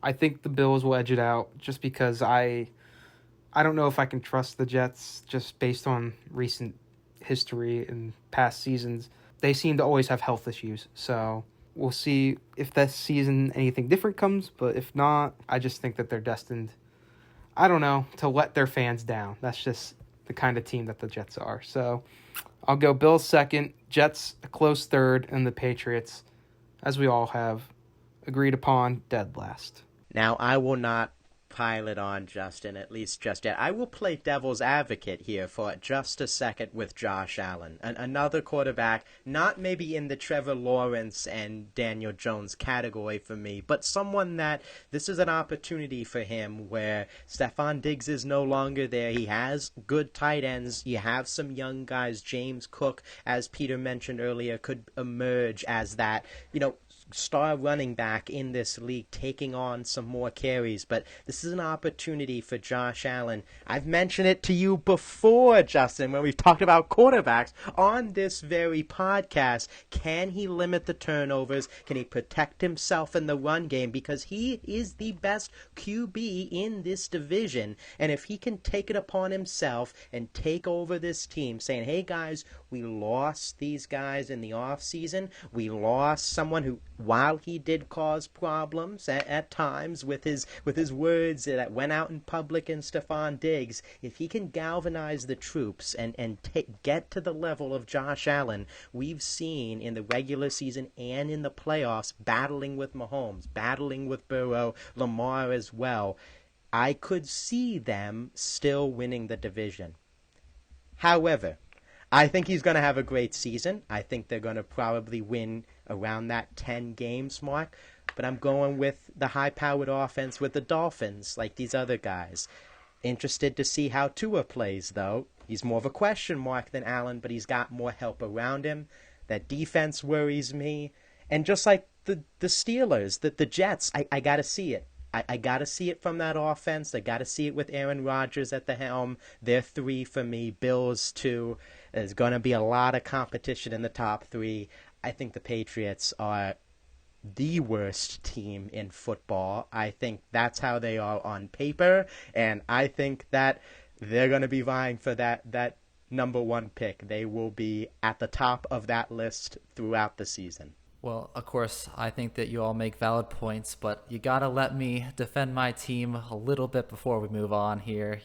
I think the Bills will edge it out just because I don't know if I can trust the Jets just based on recent history and past seasons. They seem to always have health issues, so we'll see if this season anything different comes, but if not, I just think that they're destined, I don't know, to let their fans down. That's just the kind of team that the Jets are. So I'll go Bills second, Jets a close third, and the Patriots, as we all have agreed upon, dead last. Now, I will not pile it on Justin, at least just yet. I will play devil's advocate here for just a second with Josh Allen, another quarterback, not maybe in the Trevor Lawrence and Daniel Jones category for me, but someone that this is an opportunity for him where Stephon Diggs is no longer there. He has good tight ends. You have some young guys. James Cook, as Peter mentioned earlier, could emerge as that, star running back in this league, taking on some more carries. But this is an opportunity for Josh Allen. I've mentioned it to you before, Justin, when we've talked about quarterbacks on this very podcast. Can he limit the turnovers? Can he protect himself in the run game? Because he is the best QB in this division. And if he can take it upon himself and take over this team, saying, hey guys, we lost these guys in the offseason. We lost someone who, while he did cause problems at times with his words that went out in public in Stephon Diggs, if he can galvanize the troops and get to the level of Josh Allen we've seen in the regular season and in the playoffs, battling with Mahomes, battling with Burrow, Lamar as well, I could see them still winning the division. However, I think he's going to have a great season. I think they're going to probably win around that 10 games mark. But I'm going with the high-powered offense with the Dolphins, like these other guys. Interested to see how Tua plays, though. He's more of a question mark than Allen, but he's got more help around him. That defense worries me. And just like the Steelers, the Jets, I got to see it. I got to see it from that offense. I got to see it with Aaron Rodgers at the helm. They're 3 for me. Bills 2. There's going to be a lot of competition in the top 3. I think the Patriots are the worst team in football. I think that's how they are on paper, and I think that they're going to be vying for that number 1 pick. They will be at the top of that list throughout the season. Well, of course, I think that you all make valid points, but you got to let me defend my team a little bit before we move on here,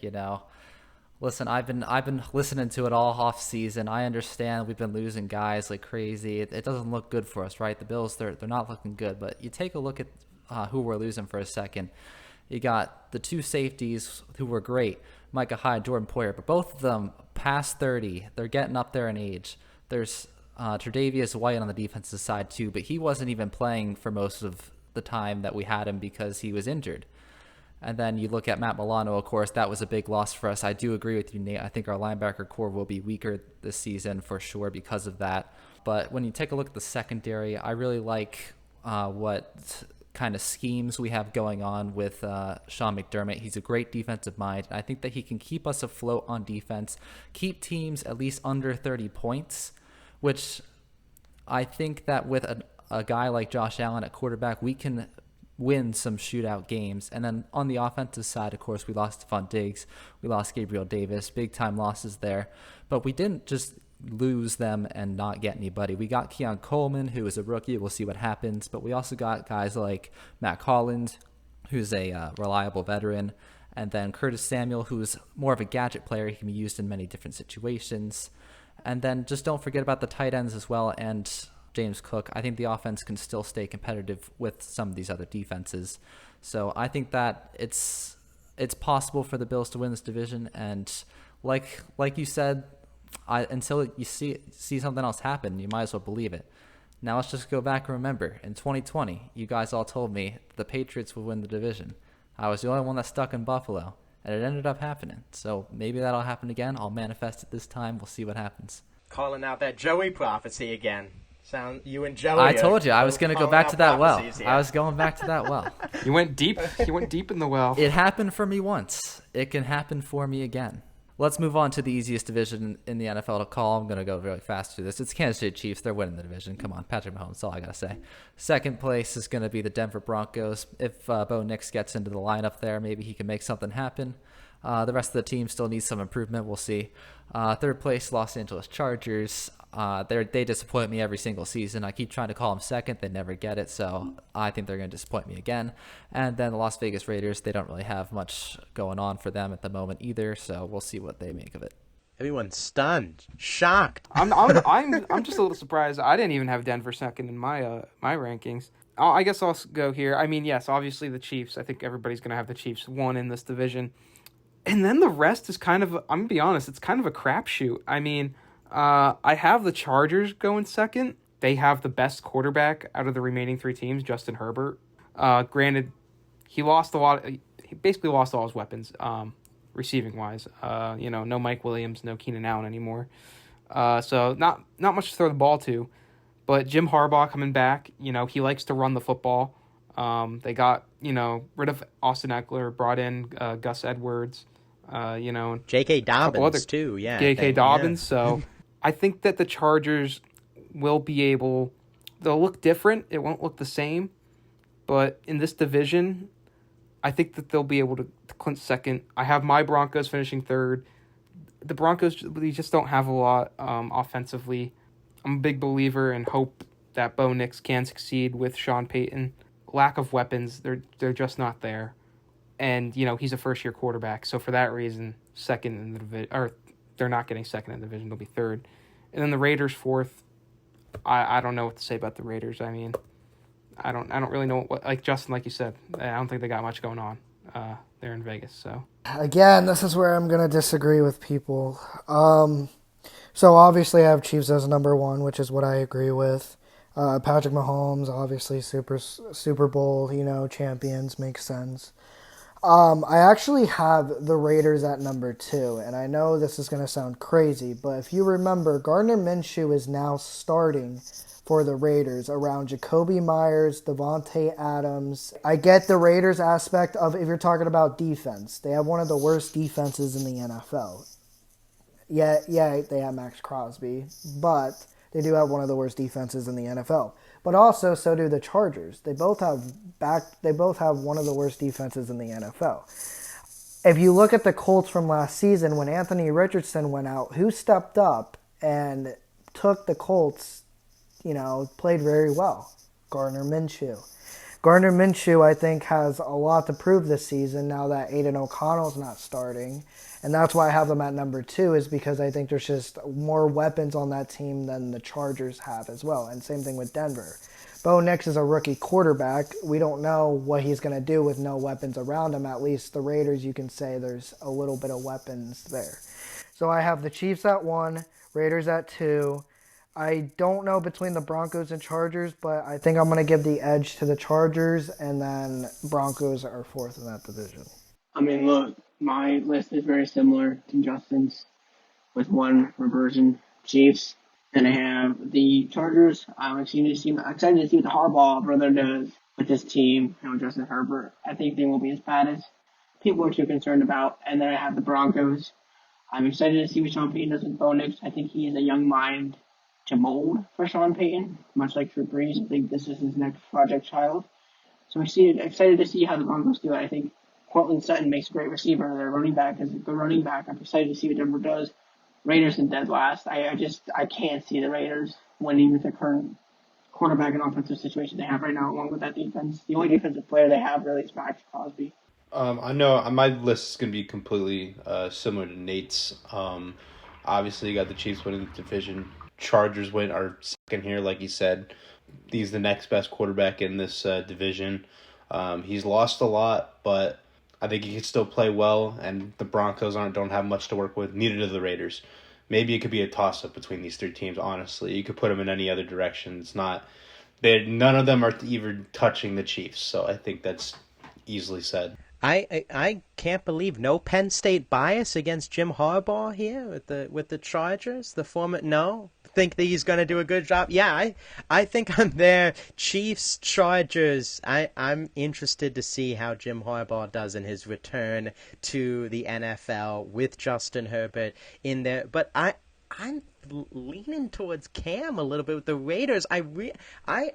Listen, I've been listening to it all off season. I understand we've been losing guys like crazy. It doesn't look good for us, right? The Bills, they're not looking good, but you take a look at who we're losing for a second. You got the 2 safeties who were great, Micah Hyde, Jordan Poyer, but both of them past 30. They're getting up there in age. There's Tre'Davious White on the defensive side too, but he wasn't even playing for most of the time that we had him because he was injured. And then you look at Matt Milano, of course, that was a big loss for us. I do agree with you, Nate. I think our linebacker core will be weaker this season for sure because of that. But when you take a look at the secondary, I really like what kind of schemes we have going on with Sean McDermott. He's a great defensive mind. I think that he can keep us afloat on defense, keep teams at least under 30 points, which I think that with a guy like Josh Allen at quarterback, we can win some shootout games. And then on the offensive side, of course, we lost Stephon Diggs, we lost Gabriel Davis, big time losses there. But we didn't just lose them and not get anybody. We got Keon Coleman, who is a rookie. We'll see what happens. But we also got guys like Matt Collins, who's a reliable veteran, and then Curtis Samuel, who's more of a gadget player. He can be used in many different situations. And then just don't forget about the tight ends as well, and James Cook. I think the offense can still stay competitive with some of these other defenses. So I think that it's possible for the Bills to win this division. And like you said, until you see something else happen, you might as well believe it. Now let's just go back and remember, in 2020, you guys all told me the Patriots would win the division. I was the only one that stuck in Buffalo, and it ended up happening. So maybe that'll happen again. I'll manifest it this time. We'll see what happens. Calling out that Joey prophecy again. You and Joey. I told you I was going to go back to that well. Here. I was going back to that well. You went deep. You went deep in the well. It happened for me once. It can happen for me again. Let's move on to the easiest division in the NFL to call. I'm going to go really fast through this. It's Kansas City Chiefs. They're winning the division. Come on, Patrick Mahomes. That's all I got to say. Second place is going to be the Denver Broncos. If Bo Nix gets into the lineup there, maybe he can make something happen. The rest of the team still needs some improvement. We'll see. Third place, Los Angeles Chargers. They disappoint me every single season. I keep trying to call them second. They never get it, so I think they're going to disappoint me again. And then the Las Vegas Raiders, they don't really have much going on for them at the moment either, so we'll see what they make of it. Everyone's stunned, shocked. I'm just a little surprised. I didn't even have Denver second in my rankings. I guess I'll go here. I mean, yes, obviously the Chiefs. I think everybody's going to have the Chiefs one in this division. And then the rest is kind of, I'm going to be honest, it's kind of a crapshoot. I mean, I have the Chargers going second. They have the best quarterback out of the remaining three teams, Justin Herbert. Granted, he basically lost all his weapons, receiving-wise. No Mike Williams, no Keenan Allen anymore. So not much to throw the ball to. But Jim Harbaugh coming back, he likes to run the football. They got, rid of Austin Eckler, brought in Gus Edwards, J.K. Dobbins, too, yeah. J.K. Dobbins, so I think that the Chargers will be able, they'll look different. It won't look the same. But in this division, I think that they'll be able to clinch second. I have my Broncos finishing third. The Broncos, they just don't have a lot offensively. I'm a big believer and hope that Bo Nix can succeed with Sean Payton. Lack of weapons, they're just not there. And, he's a first-year quarterback. So for that reason, second in the division, or they're not getting second in the division, they'll be third. And then the Raiders fourth. I don't know what to say about the Raiders. I mean, I don't really know what, like Justin, like you said, I don't think they got much going on there in Vegas. So again, this is where I'm going to disagree with people. So obviously I have Chiefs as number one, which is what I agree with. Patrick Mahomes, obviously Super Bowl, champions, makes sense. I actually have the Raiders at number two, and I know this is going to sound crazy, but if you remember, Gardner Minshew is now starting for the Raiders around Jacoby Myers, Devontae Adams. I get the Raiders aspect of, if you're talking about defense, they have one of the worst defenses in the NFL. Yeah, they have Max Crosby, but they do have one of the worst defenses in the NFL. But also, so do the Chargers. They both have one of the worst defenses in the NFL. If you look at the Colts from last season, when Anthony Richardson went out, who stepped up and took the Colts, played very well? Gardner Minshew. Gardner Minshew, I think, has a lot to prove this season now that Aiden O'Connell's not starting. And that's why I have them at number two, is because I think there's just more weapons on that team than the Chargers have as well. And same thing with Denver. Bo Nix is a rookie quarterback. We don't know what he's going to do with no weapons around him. At least the Raiders, you can say there's a little bit of weapons there. So I have the Chiefs at 1, Raiders at 2. I don't know between the Broncos and Chargers, but I think I'm going to give the edge to the Chargers, and then Broncos are 4th in that division. I mean, look, my list is very similar to Justin's, with one reversion. Chiefs, and I have the Chargers. I'm excited to see what the Harbaugh brother does with this team. Justin Herbert. I think they won't be as bad as people are too concerned about. And then I have the Broncos. I'm excited to see what Sean Payton does with Bo Nix. I think he is a young mind to mold for Sean Payton, much like Drew Brees. I think this is his next project child. So I'm excited to see how the Broncos do it. I think Cortland Sutton makes a great receiver. Their running back is a good running back. I'm excited to see what Denver does. Raiders in dead last. I can't see the Raiders winning with the current quarterback and offensive situation they have right now, along with that defense. The only defensive player they have really is Max Crosby. I know my list is going to be completely similar to Nate's. Obviously, you got the Chiefs winning the division. Chargers are second here, like he said. He's the next best quarterback in this division. He's lost a lot, but I think he can still play well, and the Broncos don't have much to work with. Neither do the Raiders. Maybe it could be a toss-up between these three teams, honestly. You could put them in any other direction. It's not... None of them are even touching the Chiefs, so I think that's easily said. I can't believe no Penn State bias against Jim Harbaugh here with the Chargers. think that he's going to do a good job? Yeah, I think I'm there. Chiefs, Chargers. I'm interested to see how Jim Harbaugh does in his return to the NFL with Justin Herbert in there. But I'm leaning towards Cam a little bit with the Raiders. I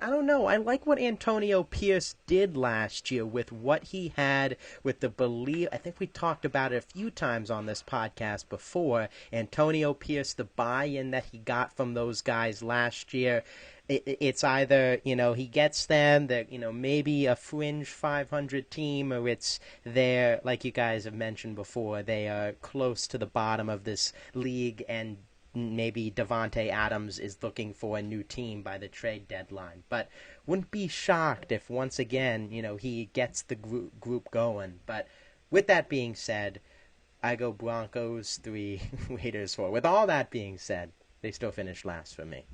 don't know. I like what Antonio Pierce did last year with what he had with the belief. I think we talked about it a few times on this podcast before. Antonio Pierce, the buy-in that he got from those guys last year. It's either, he gets them, that, maybe a fringe 500 team, or it's there, like you guys have mentioned before, they are close to the bottom of this league, and maybe Davante Adams is looking for a new team by the trade deadline. But wouldn't be shocked if once again, he gets the group going. But with that being said, I go Broncos 3, Raiders 4. With all that being said, they still finish last for me.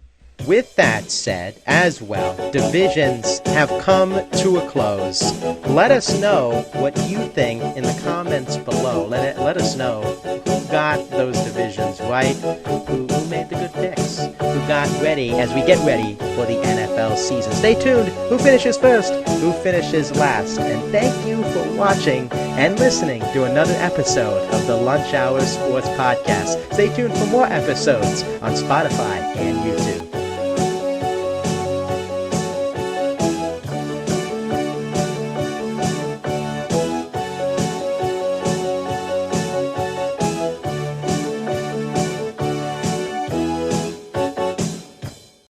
With that said, as well, divisions have come to a close. Let us know what you think in the comments below. Let us know who got those divisions right, who made the good picks, who got ready as we get ready for the NFL season. Stay tuned. Who finishes first? Who finishes last? And thank you for watching and listening to another episode of the Lunch Hour Sports Podcast. Stay tuned for more episodes on Spotify and YouTube.